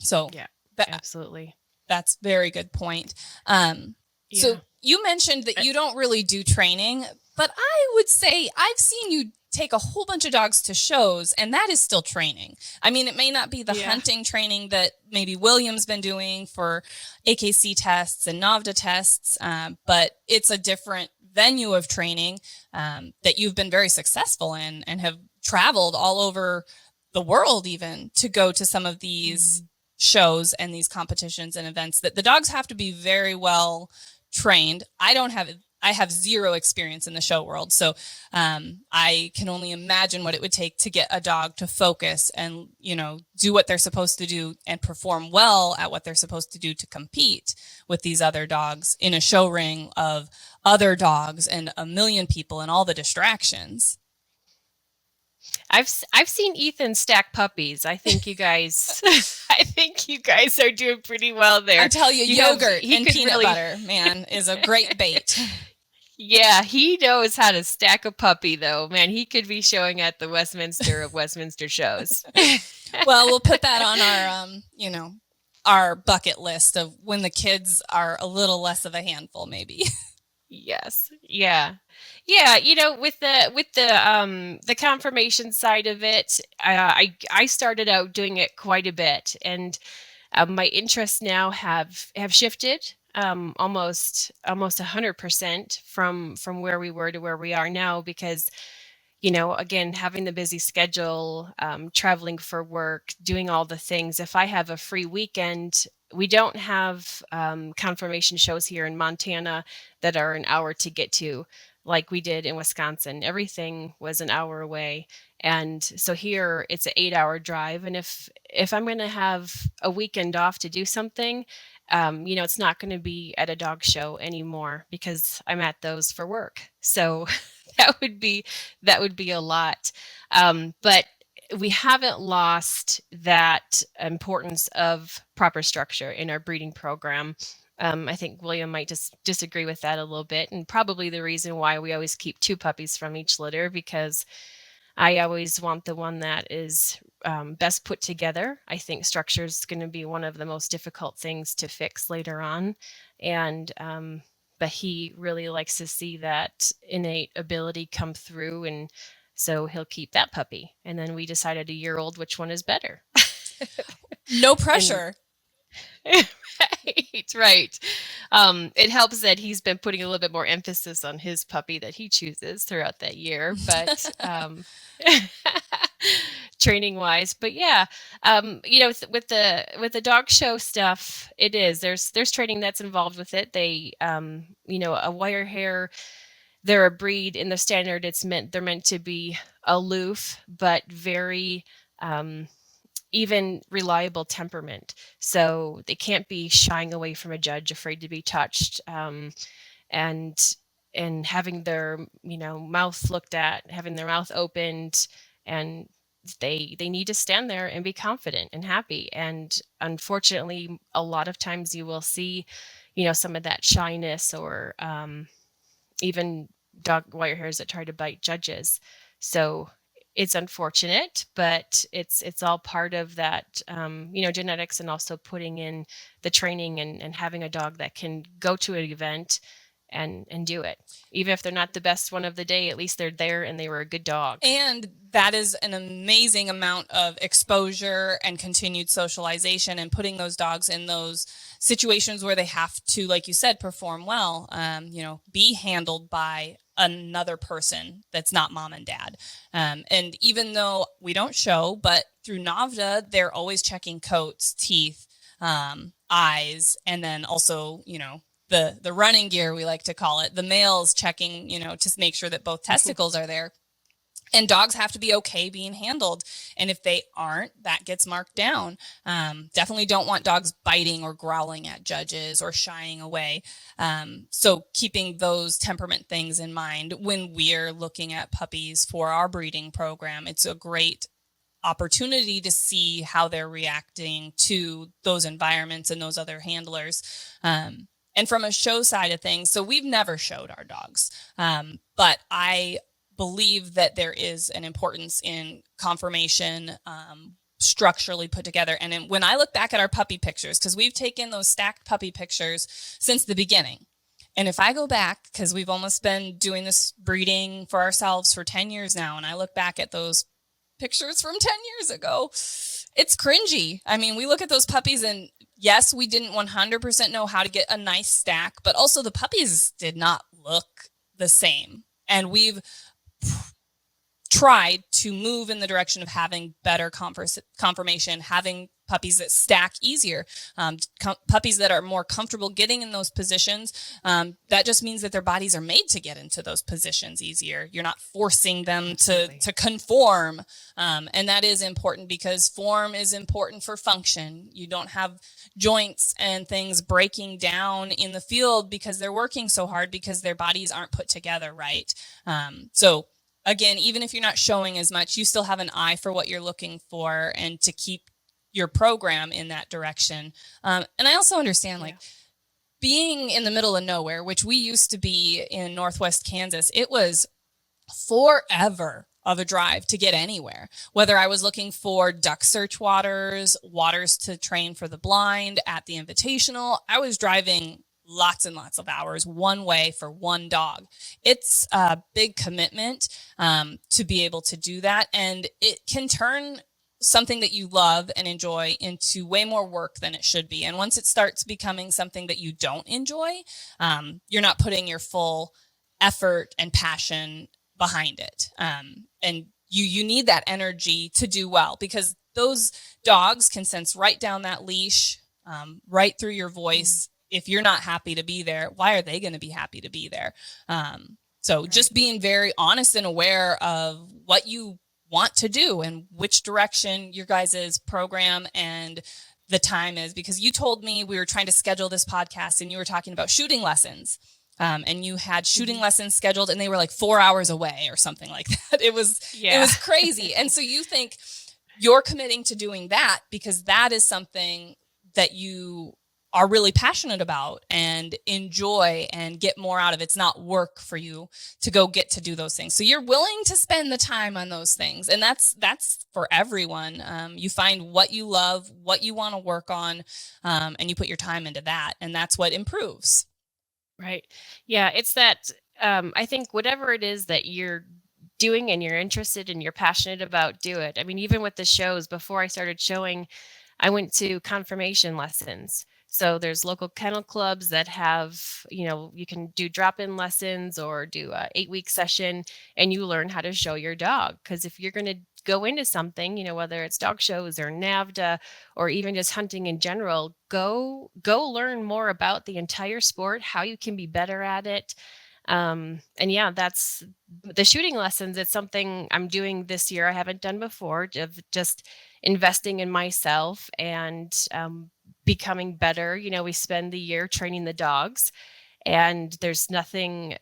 So yeah, absolutely. That's a very good point. So you mentioned that you don't really do training, but I would say I've seen you take a whole bunch of dogs to shows, and that is still training. I mean, it may not be the hunting training that maybe William's been doing for AKC tests and NAVDA tests, but it's a different venue of training that you've been very successful in and have traveled all over the world even to go to some of these shows and these competitions and events that the dogs have to be very well trained. I have zero experience in the show world. So I can only imagine what it would take to get a dog to focus and, do what they're supposed to do and perform well at what they're supposed to do to compete with these other dogs in a show ring of other dogs and a million people and all the distractions. I've seen Ethan stack puppies. I think you guys are doing pretty well there. I tell you, yogurt and peanut butter, man, is a great bait. Yeah, he knows how to stack a puppy, though. Man, he could be showing at the Westminster of Westminster shows. Well, we'll put that on our bucket list of when the kids are a little less of a handful, maybe. Yes. Yeah. Yeah. With the conformation side of it, I started out doing it quite a bit, and my interests now have shifted almost 100% from where we were to where we are now, because again, having the busy schedule, traveling for work, doing all the things. If I have a free weekend, we don't have conformation shows here in Montana that are an hour to get to like we did in Wisconsin. Everything was an hour away. And so here it's an 8-hour drive. And if I'm going to have a weekend off to do something, it's not going to be at a dog show anymore because I'm at those for work. So that would be a lot. But we haven't lost that importance of proper structure in our breeding program. I think William might just disagree with that a little bit, and probably the reason why we always keep 2 puppies from each litter, because I always want the one that is best put together. I think structure is going to be one of the most difficult things to fix later on, and but he really likes to see that innate ability come through, and so he'll keep that puppy. And then we decided a year old which one is better. No pressure. Right. It helps that he's been putting a little bit more emphasis on his puppy that he chooses throughout that year, but training wise. But yeah, with the dog show stuff, it is there's training that's involved with it. They, a wire hair. They're a breed in the standard. They're meant to be aloof, but very even reliable temperament. So they can't be shying away from a judge, afraid to be touched, and having their mouth looked at, having their mouth opened, and they need to stand there and be confident and happy. And unfortunately, a lot of times you will see, some of that shyness, or even dog wire hairs that try to bite judges. So it's unfortunate, but it's all part of that, genetics, and also putting in the training, and having a dog that can go to an event and do it. Even if they're not the best one of the day, at least they're there and they were a good dog. And that is an amazing amount of exposure and continued socialization, and putting those dogs in those situations where they have to, like you said, perform well, be handled by another person that's not mom and dad. And even though we don't show, but through NAVDA, they're always checking coats, teeth, eyes, and then also, the running gear, we like to call it, the males checking, to make sure that both testicles are there. And dogs have to be okay being handled. And if they aren't, that gets marked down. Definitely don't want dogs biting or growling at judges or shying away. So keeping those temperament things in mind when we're looking at puppies for our breeding program, it's a great opportunity to see how they're reacting to those environments and those other handlers. And from a show side of things, so we've never showed our dogs, but I believe that there is an importance in conformation, structurally put together. And when I look back at our puppy pictures, because we've taken those stacked puppy pictures since the beginning. And if I go back, because we've almost been doing this breeding for ourselves for 10 years now, and I look back at those pictures from 10 years ago, it's cringy. I mean, we look at those puppies, and yes, we didn't 100% know how to get a nice stack, but also the puppies did not look the same. And we've tried to move in the direction of having better conformation, having puppies that stack easier, puppies that are more comfortable getting in those positions. That just means that their bodies are made to get into those positions easier. You're not forcing them to conform. And that is important, because form is important for function. You don't have joints and things breaking down in the field because they're working so hard because their bodies aren't put together right. So again, even if you're not showing as much, you still have an eye for what you're looking for, and to keep your program in that direction. And I also understand, like, being in the middle of nowhere, which we used to be in Northwest Kansas, it was forever of a drive to get anywhere. Whether I was looking for duck search waters to train for the blind at the Invitational, I was driving lots and lots of hours one way for one dog. It's a big commitment to be able to do that. And it can turn something that you love and enjoy into way more work than it should be. And once it starts becoming something that you don't enjoy, you're not putting your full effort and passion behind it. And you need that energy to do well, because those dogs can sense right down that leash, right through your voice. If you're not happy to be there, why are they going to be happy to be there? So just being very honest and aware of what you want to do and which direction your guys' program and the time is, because you told me we were trying to schedule this podcast and you were talking about shooting lessons, and you had shooting lessons scheduled and they were like 4 hours away or something like that. It was crazy. And so you think you're committing to doing that because that is something that you are really passionate about and enjoy and get more out of. It's not work for you to go get to do those things. So you're willing to spend the time on those things. And that's for everyone. You find what you love, what you want to work on, and you put your time into that. And that's what improves. Right. Yeah. It's that, I think whatever it is that you're doing and you're interested and you're passionate about, do it. I mean, even with the shows, before I started showing, I went to conformation lessons. So there's local kennel clubs that have, you can do drop-in lessons or do a 8-week session, and you learn how to show your dog. Because if you're going to go into something, whether it's dog shows or NAVDA or even just hunting in general, go learn more about the entire sport, how you can be better at it. And yeah, that's the shooting lessons. It's something I'm doing this year I haven't done before, of just investing in myself and becoming better. We spend the year training the dogs, and there's nothing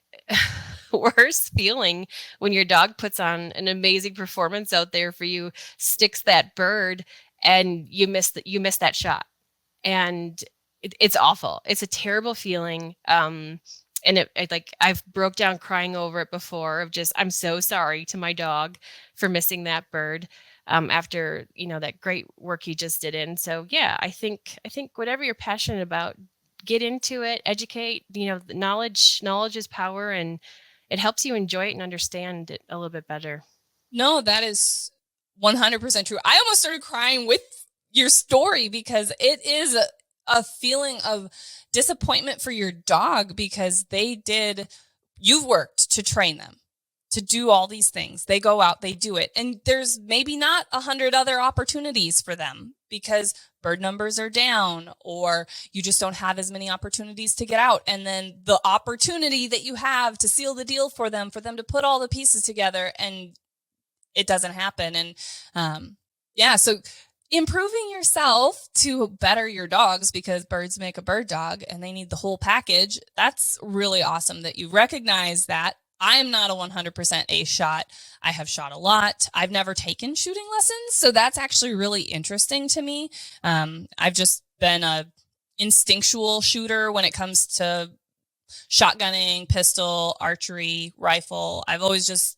worse feeling when your dog puts on an amazing performance out there for you, sticks that bird, and you miss that shot. And it's awful. It's a terrible feeling. And it like I've broke down crying over it before, of just, I'm so sorry to my dog for missing that bird after, that great work he just did in. So yeah, I think whatever you're passionate about, get into it, educate, knowledge is power, and it helps you enjoy it and understand it a little bit better. No, that is 100% true. I almost started crying with your story because it is a feeling of disappointment for your dog, because you've worked to train them to do all these things. They go out, they do it. And there's maybe not 100 other opportunities for them because bird numbers are down, or you just don't have as many opportunities to get out. And then the opportunity that you have to seal the deal for them to put all the pieces together, and it doesn't happen. And so improving yourself to better your dogs, because birds make a bird dog and they need the whole package. That's really awesome that you recognize that. I am not a 100% ace shot. I have shot a lot. I've never taken shooting lessons, so that's actually really interesting to me. I've just been a instinctual shooter when it comes to shotgunning, pistol, archery, rifle. I've always just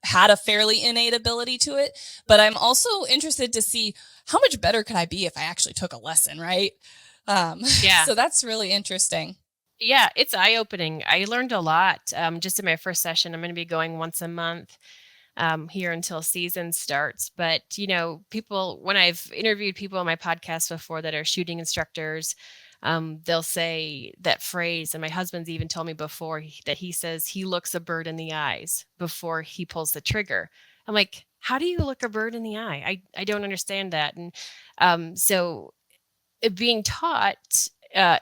had a fairly innate ability to it, but I'm also interested to see how much better could I be if I actually took a lesson, right? Yeah. So that's really interesting. Yeah, it's eye-opening. I learned a lot just in my first session. I'm going to be going once a month here until season starts. But, people, when I've interviewed people on my podcast before that are shooting instructors, they'll say that phrase. And my husband's even told me before that he says he looks a bird in the eyes before he pulls the trigger. I'm like, how do you look a bird in the eye? I don't understand that. And so being taught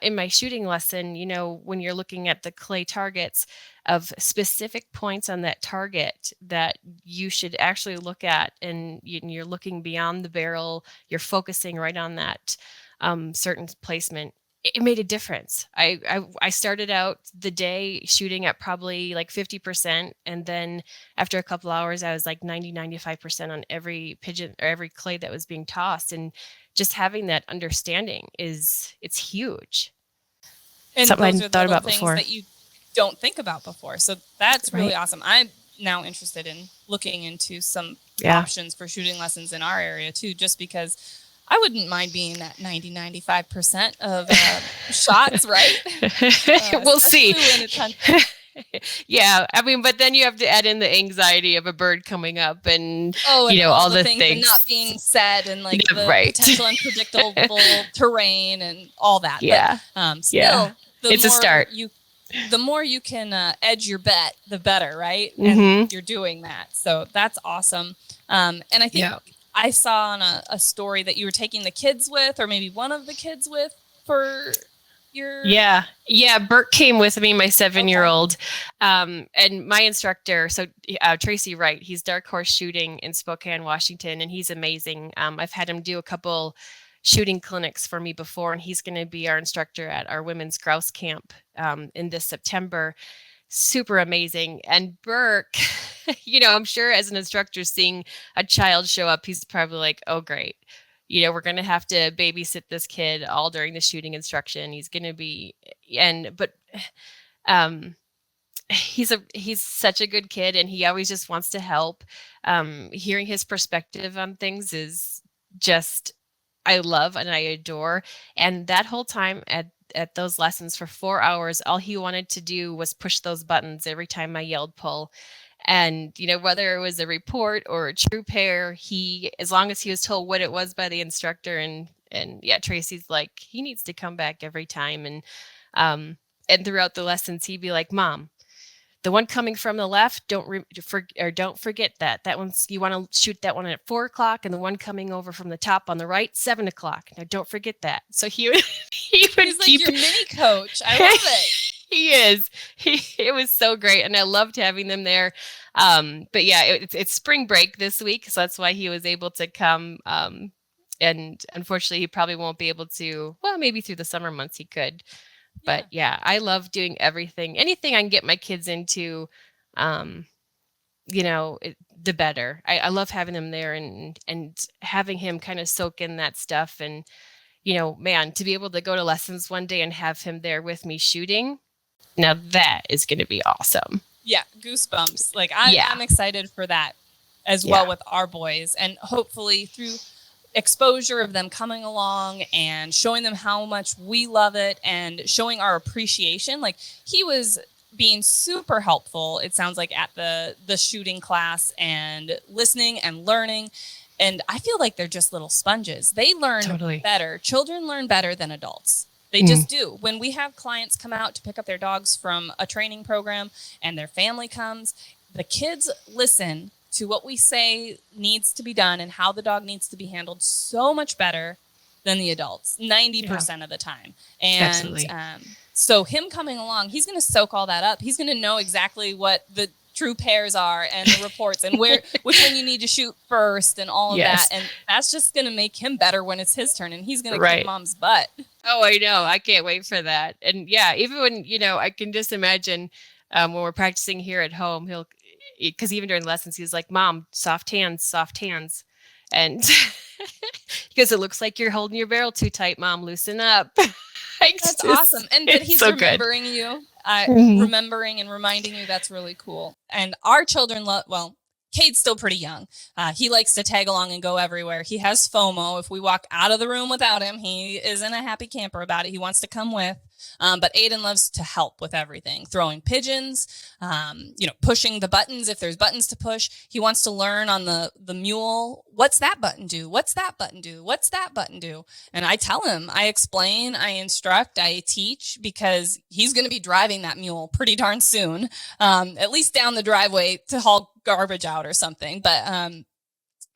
in my shooting lesson, when you're looking at the clay targets, of specific points on that target that you should actually look at, and you're looking beyond the barrel, you're focusing right on that certain placement. It made a difference. I started out the day shooting at probably like 50. And then after a couple hours, I was like 95% on every pigeon or every clay that was being tossed. And just having that understanding it's huge. And Something I those hadn't are thought little about things before. that you don't think about before. So that's really Right. awesome. I'm now interested in looking into some Yeah. options for shooting lessons in our area too, just because I wouldn't mind being that 95% of shots, right? We'll see. Especially when it's hunting. Yeah, I mean, but then you have to add in the anxiety of a bird coming up, and and all the things and not being said, and like Yeah, the right. potential unpredictable terrain and all that. Yeah. But still, Yeah. It's a start. The more you can edge your bet, the better, right? Mhm. And you're doing that, so that's awesome. And I think Yeah. I saw on a story that you were taking the kids with, or maybe one of the kids with, for your... Yeah. Bert came with me, my 7-year-old. And my instructor, so Tracy Wright, he's dark horse shooting in Spokane, Washington, and he's amazing. I've had him do a couple shooting clinics for me before, and he's going to be our instructor at our women's grouse camp in this September. Super amazing. And Burke, I'm sure as an instructor, seeing a child show up, he's probably like, oh, great. we're going to have to babysit this kid all during the shooting instruction. He's going to be, but um, he's such a good kid, and he always just wants to help. Hearing his perspective on things is just, I love and I adore. And that whole time at those lessons for 4 hours, all he wanted to do was push those buttons every time I yelled pull. And, whether it was a report or a true pair, as long as he was told what it was by the instructor, and yeah, Tracy's like, he needs to come back every time. And throughout the lessons, he'd be like, Mom, the one coming from the left, don't forget that. That one's, you want to shoot that one at 4 o'clock, and the one coming over from the top on the right, 7 o'clock. Now don't forget that. So he would He's like your mini coach. I love it. He is. It was so great, and I loved having them there. But yeah, it's spring break this week, so that's why he was able to come. And unfortunately, he probably won't be able to. Well, maybe through the summer months he could. But yeah, I love doing anything I can get my kids into. The better. I love having them there, and having him kind of soak in that stuff. And man, to be able to go to lessons one day and have him there with me shooting. Now that is going to be awesome. Yeah, goosebumps. Like I'm excited for that as well with our boys, and hopefully through exposure of them coming along and showing them how much we love it and showing our appreciation. Like, he was being super helpful, it sounds like, at the shooting class, and listening and learning. And I feel like they're just little sponges. They learn better. Children learn better than adults. They just do. When we have clients come out to pick up their dogs from a training program and their family comes, the kids listen to what we say needs to be done and how the dog needs to be handled so much better than the adults, 90% of the time. And so him coming along, he's going to soak all that up. He's going to know exactly what the true pairs are and the reports and which one you need to shoot first and all of that. And that's just going to make him better when it's his turn, and he's going to kick Mom's butt. Oh, I know. I can't wait for that. And yeah, even when, I can just imagine when we're practicing here at home, because even during lessons, he was like, Mom, soft hands. And because it looks like you're holding your barrel too tight, Mom, loosen up. That's awesome. And but he's so remembering you, remembering and reminding you. That's really cool. And our children Cade's still pretty young. He likes to tag along and go everywhere. He has FOMO. If we walk out of the room without him, he isn't a happy camper about it. He wants to come with. But Aiden loves to help with everything, throwing pigeons, pushing the buttons if there's buttons to push. He wants to learn on the mule. What's that button do? What's that button do? What's that button do? And I tell him, I explain, I instruct, I teach, because he's going to be driving that mule pretty darn soon, at least down the driveway to haul garbage out or something. But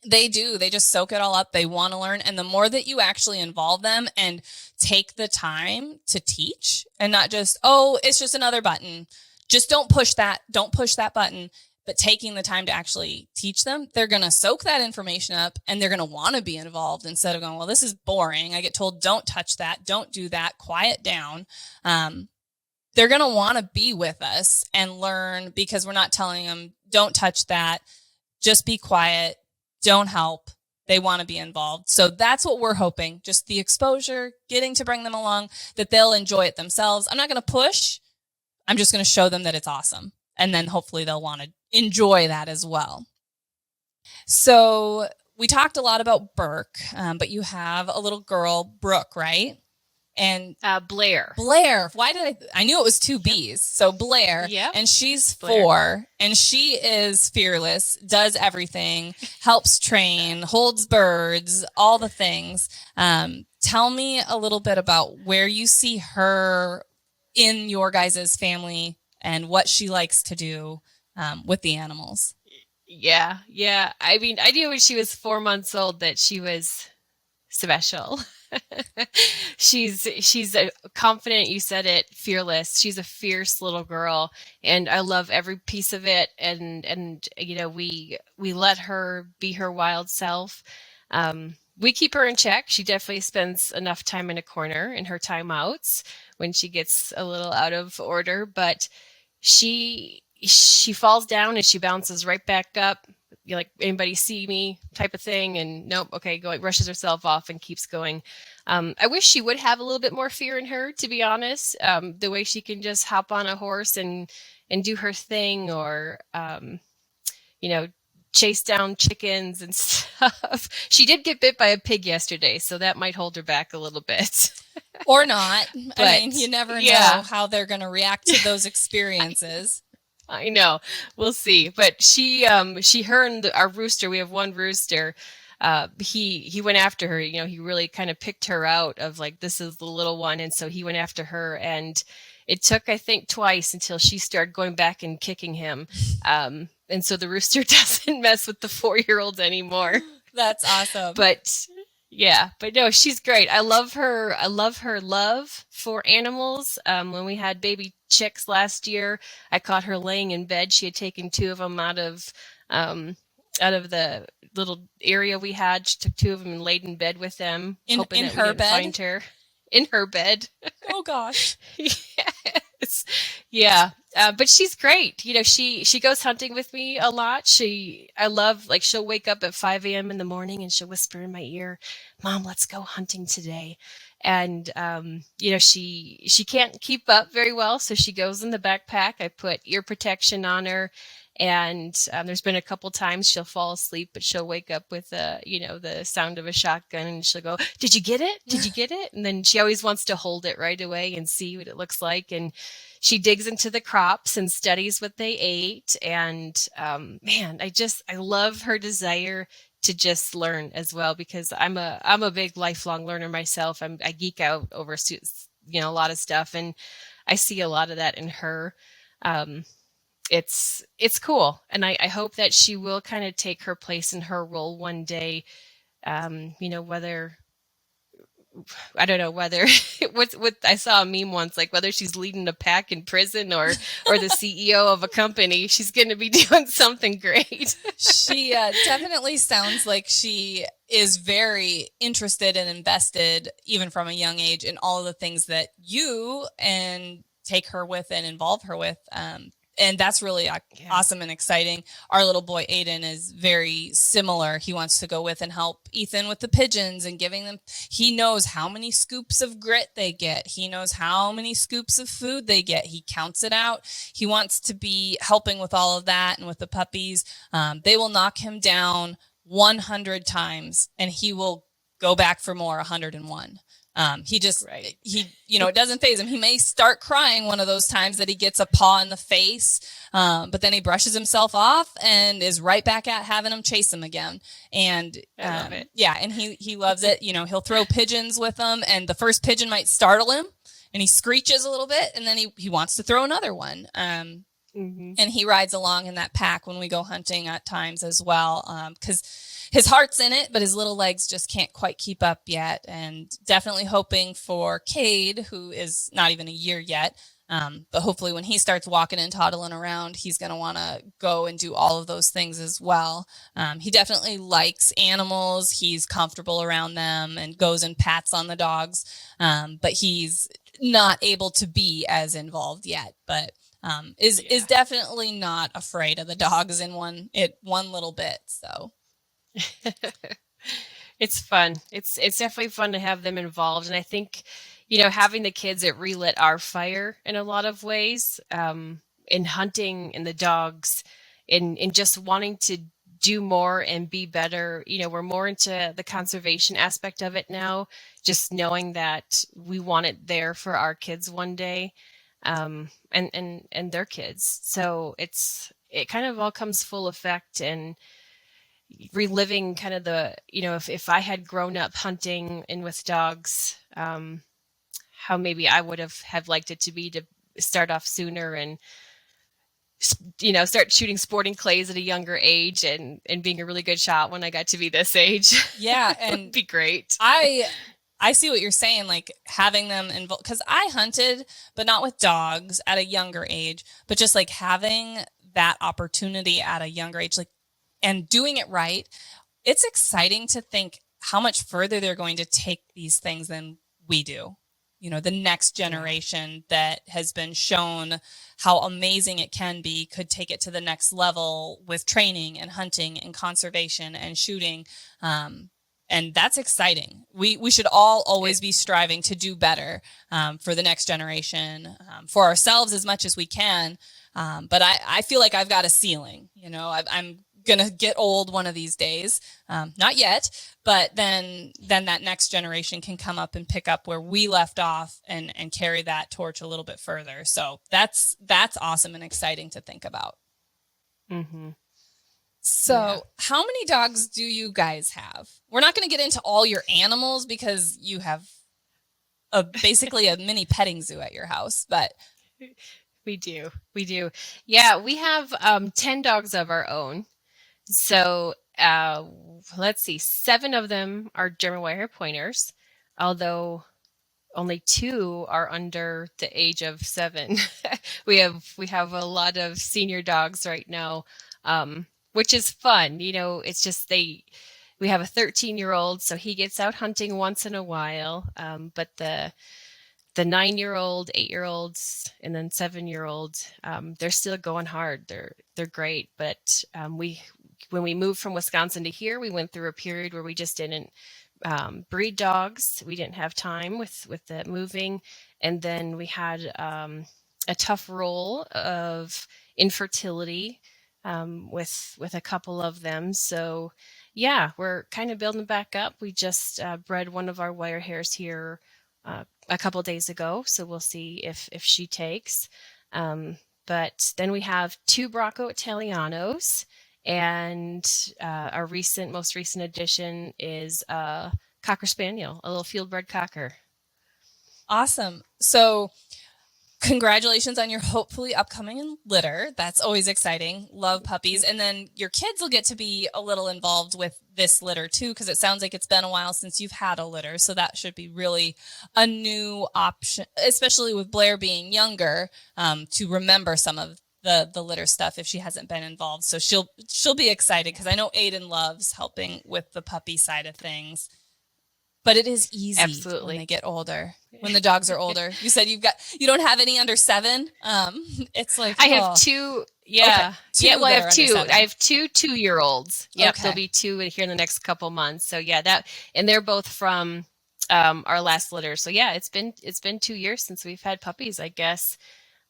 they just soak it all up. They want to learn. And the more that you actually involve them and take the time to teach, and not just, it's just another button, just don't push that button, but taking the time to actually teach them, they're going to soak that information up, and they're going to want to be involved instead of going, well, this is boring. I get told, don't touch that. Don't do that. Quiet down. They're going to want to be with us and learn, because we're not telling them, don't touch that. Just be quiet. Don't help. They want to be involved. So that's what we're hoping. Just the exposure, getting to bring them along, that they'll enjoy it themselves. I'm not going to push. I'm just going to show them that it's awesome. And then hopefully they'll want to enjoy that as well. So we talked a lot about Burke, but you have a little girl, Brooke, right? And Blair. Why did I knew it was two B's. So Blair, and she's 4, and she is fearless, does everything, helps train, holds birds, all the things. Tell me a little bit about where you see her in your guys' family and what she likes to do with the animals. Yeah. I mean, I knew when she was 4 months old that she was special. She's a confident, you said it, fearless. She's a fierce little girl, and I love every piece of it. And we let her be her wild self. We keep her in check. She definitely spends enough time in a corner in her timeouts when she gets a little out of order, but she falls down and she bounces right back up. like, anybody see me type of thing. And nope. Okay. Going, rushes herself off and keeps going. I wish she would have a little bit more fear in her, to be honest. The way she can just hop on a horse and do her thing, or, chase down chickens and stuff. She did get bit by a pig yesterday, so that might hold her back a little bit. Or not. But, I mean, you never know how they're going to react to those experiences. I know. We'll see. But her and our rooster, we have one rooster. He went after her. He really kind of picked her out of, like, this is the little one. And so he went after her, and it took, I think, twice until she started going back and kicking him. And so the rooster doesn't mess with the 4-year-olds anymore. That's awesome. But no, she's great. I love her love for animals. When we had baby chicks last year, I caught her laying in bed. She had taken 2 of them out of the little area we had. She took 2 of them and laid in bed with them, hoping that we didn't find her in her bed. Oh gosh. Yes. Yeah. But she's great. She goes hunting with me a lot. She'll wake up at 5 a.m. in the morning and she'll whisper in my ear, "Mom, let's go hunting today." And, she can't keep up very well. So she goes in the backpack. I put ear protection on her. And there's been a couple times she'll fall asleep, but she'll wake up with the sound of a shotgun, and she'll go, "Did you get it? Did you get it?" And then she always wants to hold it right away and see what it looks like. And she digs into the crops and studies what they ate. And man, I love her desire to just learn as well, because I'm a big lifelong learner myself. I geek out over a lot of stuff, and I see a lot of that in her. It's cool. And I hope that she will kind of take her place in her role one day. Whether, I don't know whether what I saw a meme once, like whether she's leading a pack in prison or the CEO of a company, she's going to be doing something great. She definitely sounds like she is very interested and invested, even from a young age, in all of the things that you and take her with and involve her with. And that's really awesome and exciting. Our little boy, Aiden, is very similar. He wants to go with and help Ethan with the pigeons and giving them. He knows how many scoops of grit they get. He knows how many scoops of food they get. He counts it out. He wants to be helping with all of that and with the puppies. They will knock him down 100 times and he will go back for more 101. It doesn't faze him. He may start crying one of those times that he gets a paw in the face, but then he brushes himself off and is right back at having him chase him again. And I love it. Yeah, and he loves it. He'll throw pigeons with them, and the first pigeon might startle him, and he screeches a little bit, and then he wants to throw another one. And he rides along in that pack when we go hunting at times as well, because his heart's in it, but his little legs just can't quite keep up yet. And definitely hoping for Cade, who is not even a year yet. But hopefully when he starts walking and toddling around, he's going to want to go and do all of those things as well. He definitely likes animals. He's comfortable around them and goes and pats on the dogs. But he's not able to be as involved yet, but is definitely not afraid of the dogs in one little bit. So. It's fun. It's definitely fun to have them involved. And I think, having the kids, it relit our fire in a lot of ways, in hunting and the dogs, in just wanting to do more and be better. We're more into the conservation aspect of it now, just knowing that we want it there for our kids one day, and their kids. So it kind of all comes full effect, and reliving kind of the, if I had grown up hunting and with dogs, how maybe I would have liked it to be to start off sooner and, start shooting sporting clays at a younger age and being a really good shot when I got to be this age. Yeah. And it'd be great. I see what you're saying, like having them involved, because I hunted, but not with dogs at a younger age, but just like having that opportunity at a younger age, like, and doing it right. It's exciting to think how much further they're going to take these things than we do. the next generation that has been shown how amazing it can be, could take it to the next level with training and hunting and conservation and shooting. And that's exciting. We should all always be striving to do better for the next generation, for ourselves as much as we can. But I feel like I've got a ceiling. I'm going to get old one of these days. Not yet, but then that next generation can come up and pick up where we left off and carry that torch a little bit further. So that's awesome and exciting to think about. Mm-hmm. So how many dogs do you guys have? We're not going to get into all your animals because you have basically a mini petting zoo at your house, but we do. Yeah, we have 10 dogs of our own. So let's see, 7 of them are German Wirehaired pointers, although only 2 are under the age of 7. we have a lot of senior dogs right now, which is fun. It's just we have a 13-year-old, so he gets out hunting once in a while. But the 9-year-old, 8-year-olds, and then 7-year-olds, they're still going hard. They're great. But when we moved from Wisconsin to here, we went through a period where we just didn't breed dogs. We didn't have time with the moving. And then we had a tough role of infertility with a couple of them. So yeah, we're kind of building back up. We just bred one of our Wirehairs here a couple days ago. So we'll see if she takes. But then we have 2 Bracco Italianos. And our most recent addition is a Cocker Spaniel, a little field-bred Cocker. Awesome. So congratulations on your hopefully upcoming litter. That's always exciting. Love puppies. And then your kids will get to be a little involved with this litter too, because it sounds like it's been a while since you've had a litter. So that should be really a new option, especially with Blair being younger, to remember some of the litter stuff if she hasn't been involved. So she'll be excited, because I know Aiden loves helping with the puppy side of things. But it is easy. Absolutely. When they get older, when the dogs are older. You said you don't have any under 7. It's like I have 2. Yeah. Okay. I have 2. I have 2 2-year-olds. Yep. Okay. There'll be 2 here in the next couple months. So yeah, and they're both from our last litter. So yeah, it's been 2 years since we've had puppies, I guess.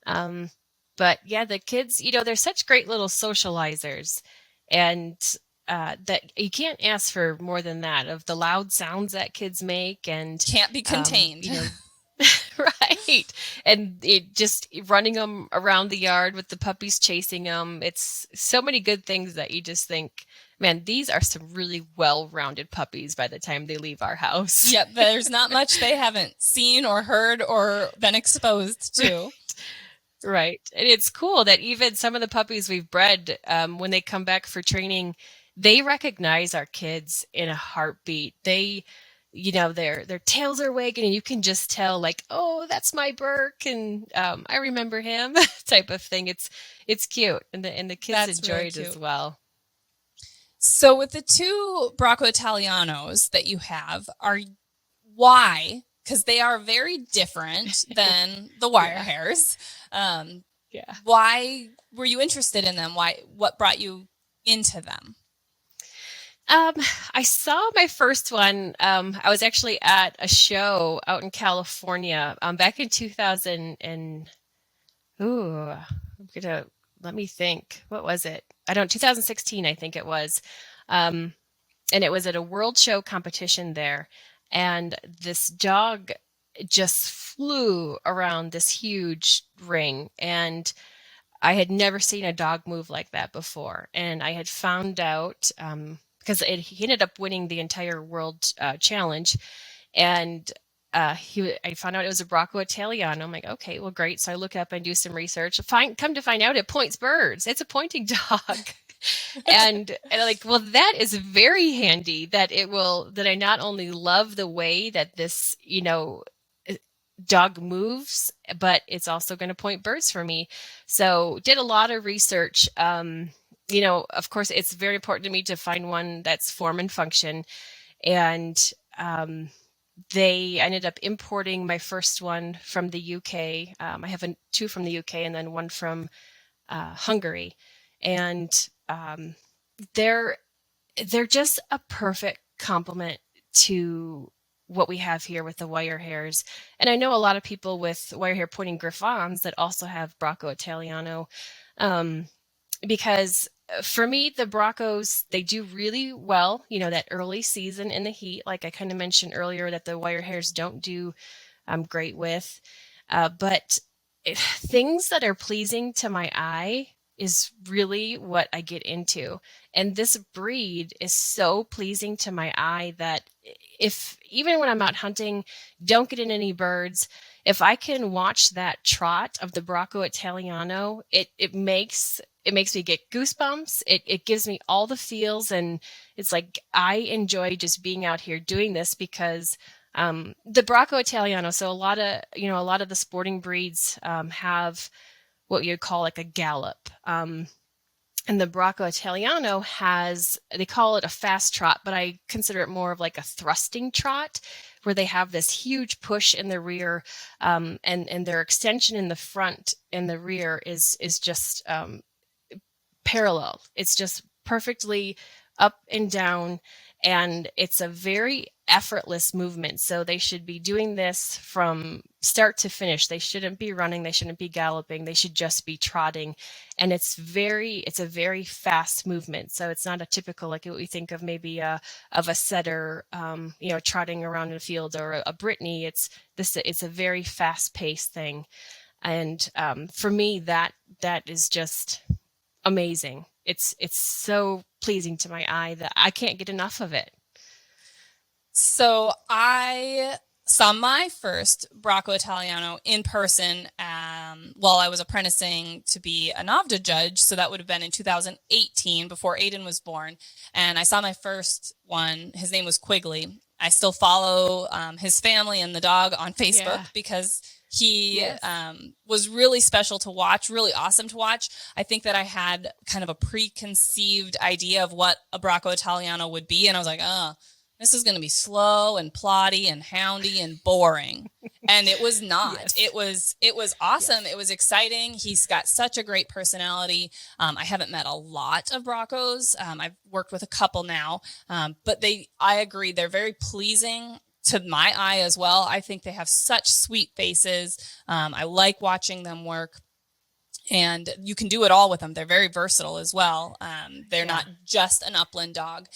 But yeah, the kids, they're such great little socializers, and that you can't ask for more than that, of the loud sounds that kids make, and can't be contained. Right. And it just running them around the yard with the puppies chasing them. It's so many good things that you just think, man, these are some really well-rounded puppies by the time they leave our house. Yep. There's not much they haven't seen or heard or been exposed to. Right. And it's cool that even some of the puppies we've bred, when they come back for training, they recognize our kids in a heartbeat. They, their tails are wagging, and you can just tell, like, oh, that's my Burke, and I remember him, type of thing. It's cute, and the kids enjoy it as well. So with the 2 Bracco Italianos that you have, why? Because they are very different than the Wirehairs. Why were you interested in them? What brought you into them? I saw my first one. I was actually at a show out in California back in 2000 and let me think. What was it? 2016, I think it was. And it was at a world show competition there. And this dog just flew around this huge ring. And I had never seen a dog move like that before. And I had found out, because he ended up winning the entire world challenge. And I found out it was a Bracco Italiano. I'm like, okay, well, great. So I look up and do some research. Come to find out, it points birds. It's a pointing dog. and like, well, that is very handy, that I not only love the way that this, dog moves, but it's also going to point birds for me. So did a lot of research. Of course, it's very important to me to find one that's form and function. And they ended up importing my first one from the UK. I have two from the UK and then one from Hungary, and they're just a perfect complement to what we have here with the Wirehairs. And I know a lot of people with Wirehair pointing Griffons that also have Bracco Italiano, because for me, the Braccos, they do really well, that early season in the heat, like I kind of mentioned earlier, that the Wirehairs don't do great with. But things that are pleasing to my eye is really what I get into. And this breed is so pleasing to my eye that even when I'm out hunting, don't get in any birds, if I can watch that trot of the Bracco Italiano, it makes me get goosebumps. It gives me all the feels, and it's like I enjoy just being out here doing this because the Bracco Italiano. So a lot of the sporting breeds have what you'd call like a gallop. And the Bracco Italiano they call it a fast trot, but I consider it more of like a thrusting trot, where they have this huge push in the rear, and their extension in the front and the rear is just parallel. It's just perfectly up and down, and it's a very effortless movement. So they should be doing this from start to finish. They shouldn't be running. They shouldn't be galloping. They should just be trotting. And it's a very fast movement. So it's not a typical, like what we think of maybe of a setter, trotting around in a field, or a Brittany. It's a very fast paced thing. And for me, that is just amazing. It's so pleasing to my eye that I can't get enough of it. So I saw my first Bracco Italiano in person while I was apprenticing to be an AVID judge. So that would have been in 2018, before Aiden was born. And I saw my first one. His name was Quigley. I still follow his family and the dog on Facebook because he was really special to watch, really awesome to watch. I think that I had kind of a preconceived idea of what a Bracco Italiano would be. And I was like, this is going to be slow and plotty and houndy and boring. And it was not. Yes. It was awesome. Yes. It was exciting. He's got such a great personality. I haven't met a lot of Braccos. I've worked with a couple now, but I agree. They're very pleasing to my eye as well. I think they have such sweet faces. I like watching them work. And you can do it all with them. They're very versatile as well. They're not just an upland dog,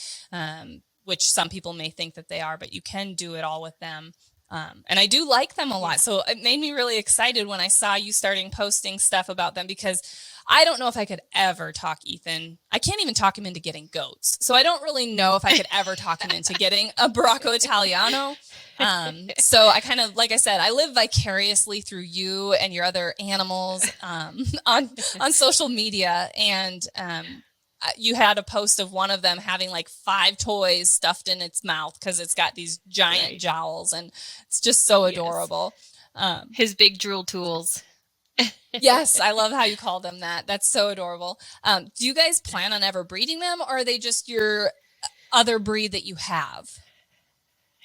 which some people may think that they are, but you can do it all with them. And I do like them a lot. So it made me really excited when I saw you starting posting stuff about them, because I don't know if I could ever talk Ethan. I can't even talk him into getting goats. So I don't really know if I could ever talk him into getting a Bracco Italiano. So I kind of, like I said, I live vicariously through you and your other animals on social media. And you had a post of one of them having like 5 toys stuffed in its mouth because it's got these giant jowls, and it's just so adorable. His big drool tools. Yes, I love how you call them that. That's so adorable. Do you guys plan on ever breeding them, or are they just your other breed that you have?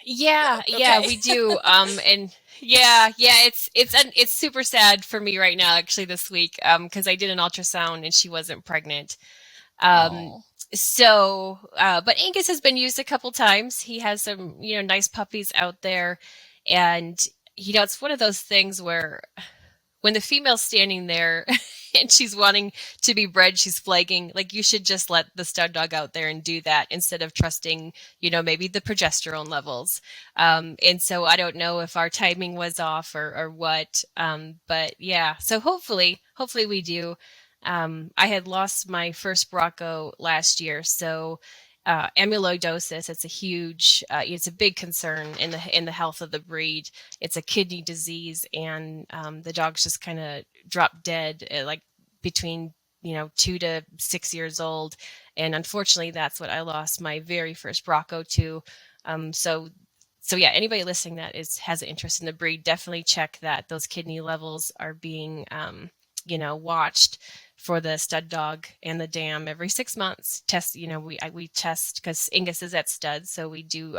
Yeah, we do. And it's super sad for me right now, actually, this week, because I did an ultrasound and she wasn't pregnant. So, but Angus has been used a couple times. He has some, nice puppies out there, and it's one of those things where when the female's standing there and she's wanting to be bred, she's flagging, like, you should just let the stud dog out there and do that instead of trusting, maybe the progesterone levels. And so I don't know if our timing was off or what. But yeah, so hopefully we do. I had lost my first Bracco last year, so amyloidosis, it's a big concern in the health of the breed. It's a kidney disease, and the dogs just kind of drop dead like between 2 to 6 years old, and unfortunately that's what I lost my very first Bracco to. So yeah, anybody listening that has an interest in the breed, definitely check that those kidney levels are being watched for the stud dog and the dam every 6 months. Test, we test because Angus is at stud, so we do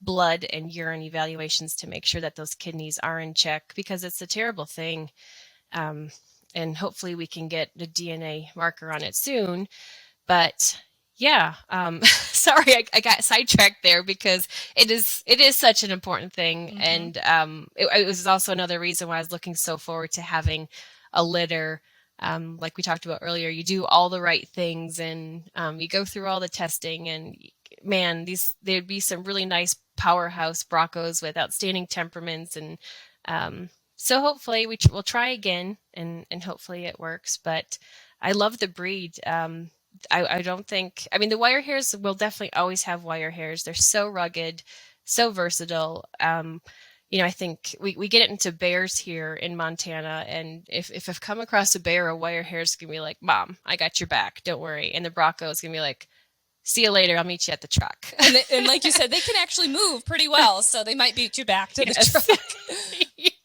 blood and urine evaluations to make sure that those kidneys are in check, because it's a terrible thing. And hopefully we can get the DNA marker on it soon. But yeah, sorry, I got sidetracked there because it is such an important thing. Mm-hmm. And it was also another reason why I was looking so forward to having a litter. Like we talked about earlier, you do all the right things, and you go through all the testing, and man, there'd be some really nice powerhouse Braccos with outstanding temperaments. And so hopefully we'll try again, and hopefully it works. But I love the breed. I don't think, I mean, the Wirehairs will definitely always have Wirehairs. They're so rugged, so versatile. I think we get it into bears here in Montana, and if I've come across a bear, a Wirehair is going to be like, Mom, I got your back, don't worry. And the Bracco is going to be like, see you later, I'll meet you at the truck. And like you said, they can actually move pretty well, so they might beat you back to the truck.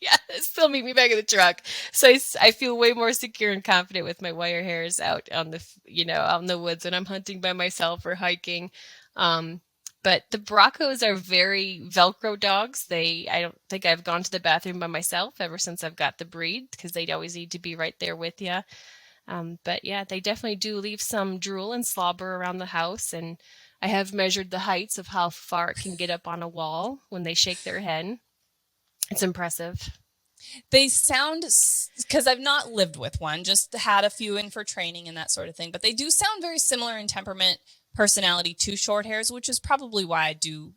Yeah, still meet me back in the truck. So I feel way more secure and confident with my Wirehairs out on out in the woods when I'm hunting by myself or hiking. But the Braccos are very Velcro dogs. I don't think I've gone to the bathroom by myself ever since I've got the breed, because they always need to be right there with you. But yeah, they definitely do leave some drool and slobber around the house. And I have measured the heights of how far it can get up on a wall when they shake their head. It's impressive. They sound, because I've not lived with one, just had a few in for training and that sort of thing, but they do sound very similar in temperament, personality to Shorthairs, which is probably why I do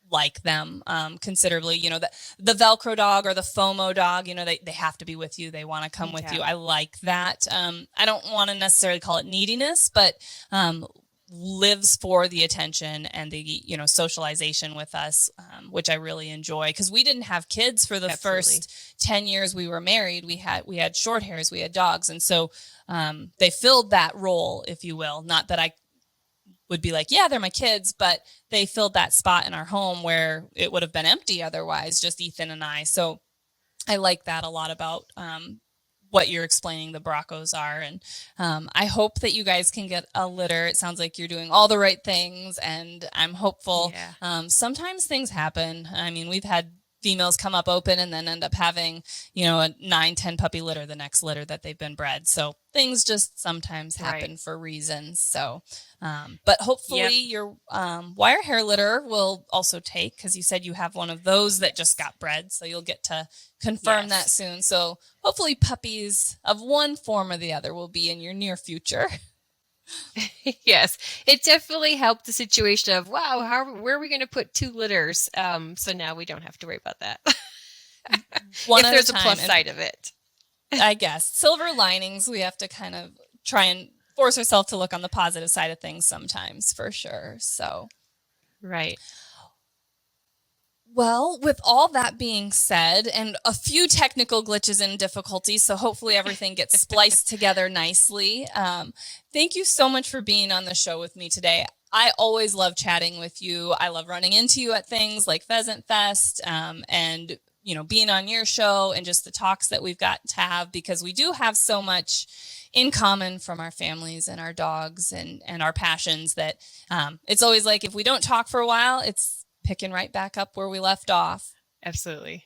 like them considerably. The Velcro dog or the FOMO dog, they have to be with you. They want to come with you. I like that. I don't want to necessarily call it neediness, but lives for the attention and the socialization with us, which I really enjoy, because we didn't have kids for the first 10 years we were married. We had Shorthairs, we had dogs, and so they filled that role, if you will. Not that I would be like, yeah, they're my kids, but they filled that spot in our home where it would have been empty otherwise, just Ethan and I. So I like that a lot about what you're explaining the Braccos are. And I hope that you guys can get a litter. It sounds like you're doing all the right things, and I'm hopeful. Yeah. Sometimes things happen. I mean, we've had females come up open and then end up having, a 9-10 puppy litter the next litter that they've been bred. So things just sometimes happen for reasons. So, but hopefully your Wirehair litter will also take, because you said you have one of those that just got bred. So you'll get to confirm that soon. So hopefully puppies of one form or the other will be in your near future. Yes, it definitely helped the situation of, wow, where are we going to put 2 litters? So now we don't have to worry about that. One if there's a plus side of it. I guess. Silver linings, we have to kind of try and force ourselves to look on the positive side of things sometimes, for sure. So, right. Well, with all that being said, and a few technical glitches and difficulties, so hopefully everything gets spliced together nicely. Thank you so much for being on the show with me today. I always love chatting with you. I love running into you at things like Pheasant Fest, and being on your show, and just the talks that we've got to have, because we do have so much in common from our families and our dogs and our passions that it's always like, if we don't talk for a while, it's picking right back up where we left off. Absolutely.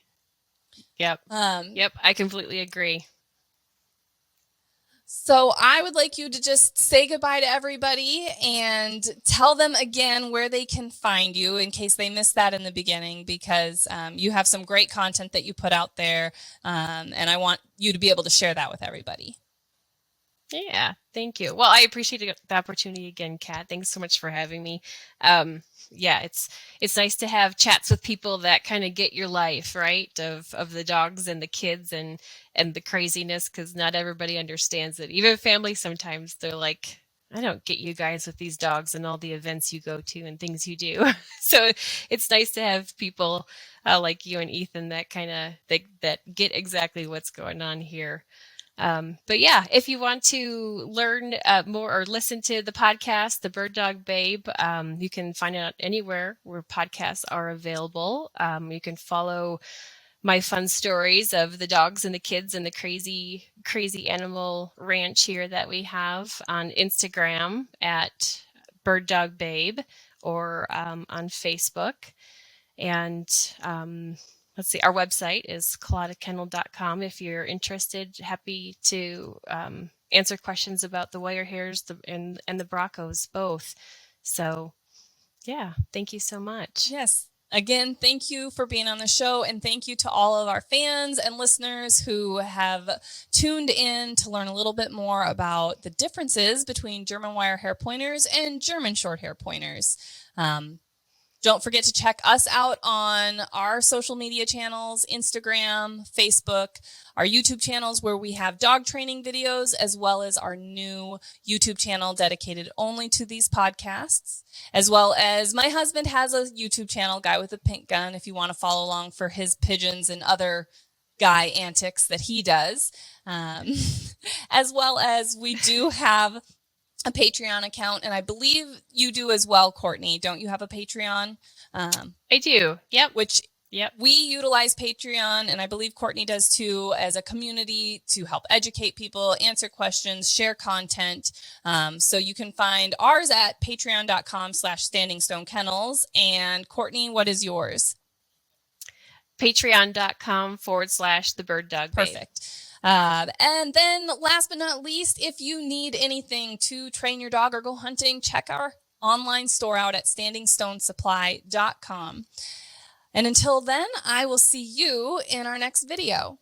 Yep. Yep. I completely agree. So I would like you to just say goodbye to everybody and tell them again where they can find you, in case they missed that in the beginning, because you have some great content that you put out there. And I want you to be able to share that with everybody. Yeah, thank you. Well, I appreciate the opportunity again, Kat. Thanks so much for having me. Yeah, it's nice to have chats with people that kind of get your life, right? Of the dogs and the kids and the craziness, because not everybody understands it. Even family, sometimes they're like, I don't get you guys with these dogs and all the events you go to and things you do. So it's nice to have people like you and Ethan that kind of that get exactly what's going on here. But yeah, if you want to learn more or listen to the podcast, The Bird Dog Babe, you can find it out anywhere where podcasts are available. You can follow my fun stories of the dogs and the kids and the crazy animal ranch here that we have on Instagram at Bird Dog Babe, or on Facebook. And let's see, our website is colladakennel.com. If you're interested, happy to answer questions about the Wirehairs and the Braccos both. So yeah, thank you so much. Yes. Again, thank you for being on the show, and thank you to all of our fans and listeners who have tuned in to learn a little bit more about the differences between German Wirehair pointers and German Shorthair pointers. Don't forget to check us out on our social media channels, Instagram, Facebook, our YouTube channels where we have dog training videos, as well as our new YouTube channel dedicated only to these podcasts, as well as my husband has a YouTube channel, Guy with a Pink Gun, if you want to follow along for his pigeons and other guy antics that he does. As well as we do have a Patreon account, and I believe you do as well, Courtney. Don't you have a Patreon? I do. Yep. Yep. We utilize Patreon, and I believe Courtney does too, as a community to help educate people, answer questions, share content. So you can find ours at patreon.com/Standing Stone Kennels. And Courtney, what is yours? Patreon.com/The Bird Dog Babe. Perfect. And then last but not least, if you need anything to train your dog or go hunting, check our online store out at standingstonesupply.com. And until then, I will see you in our next video.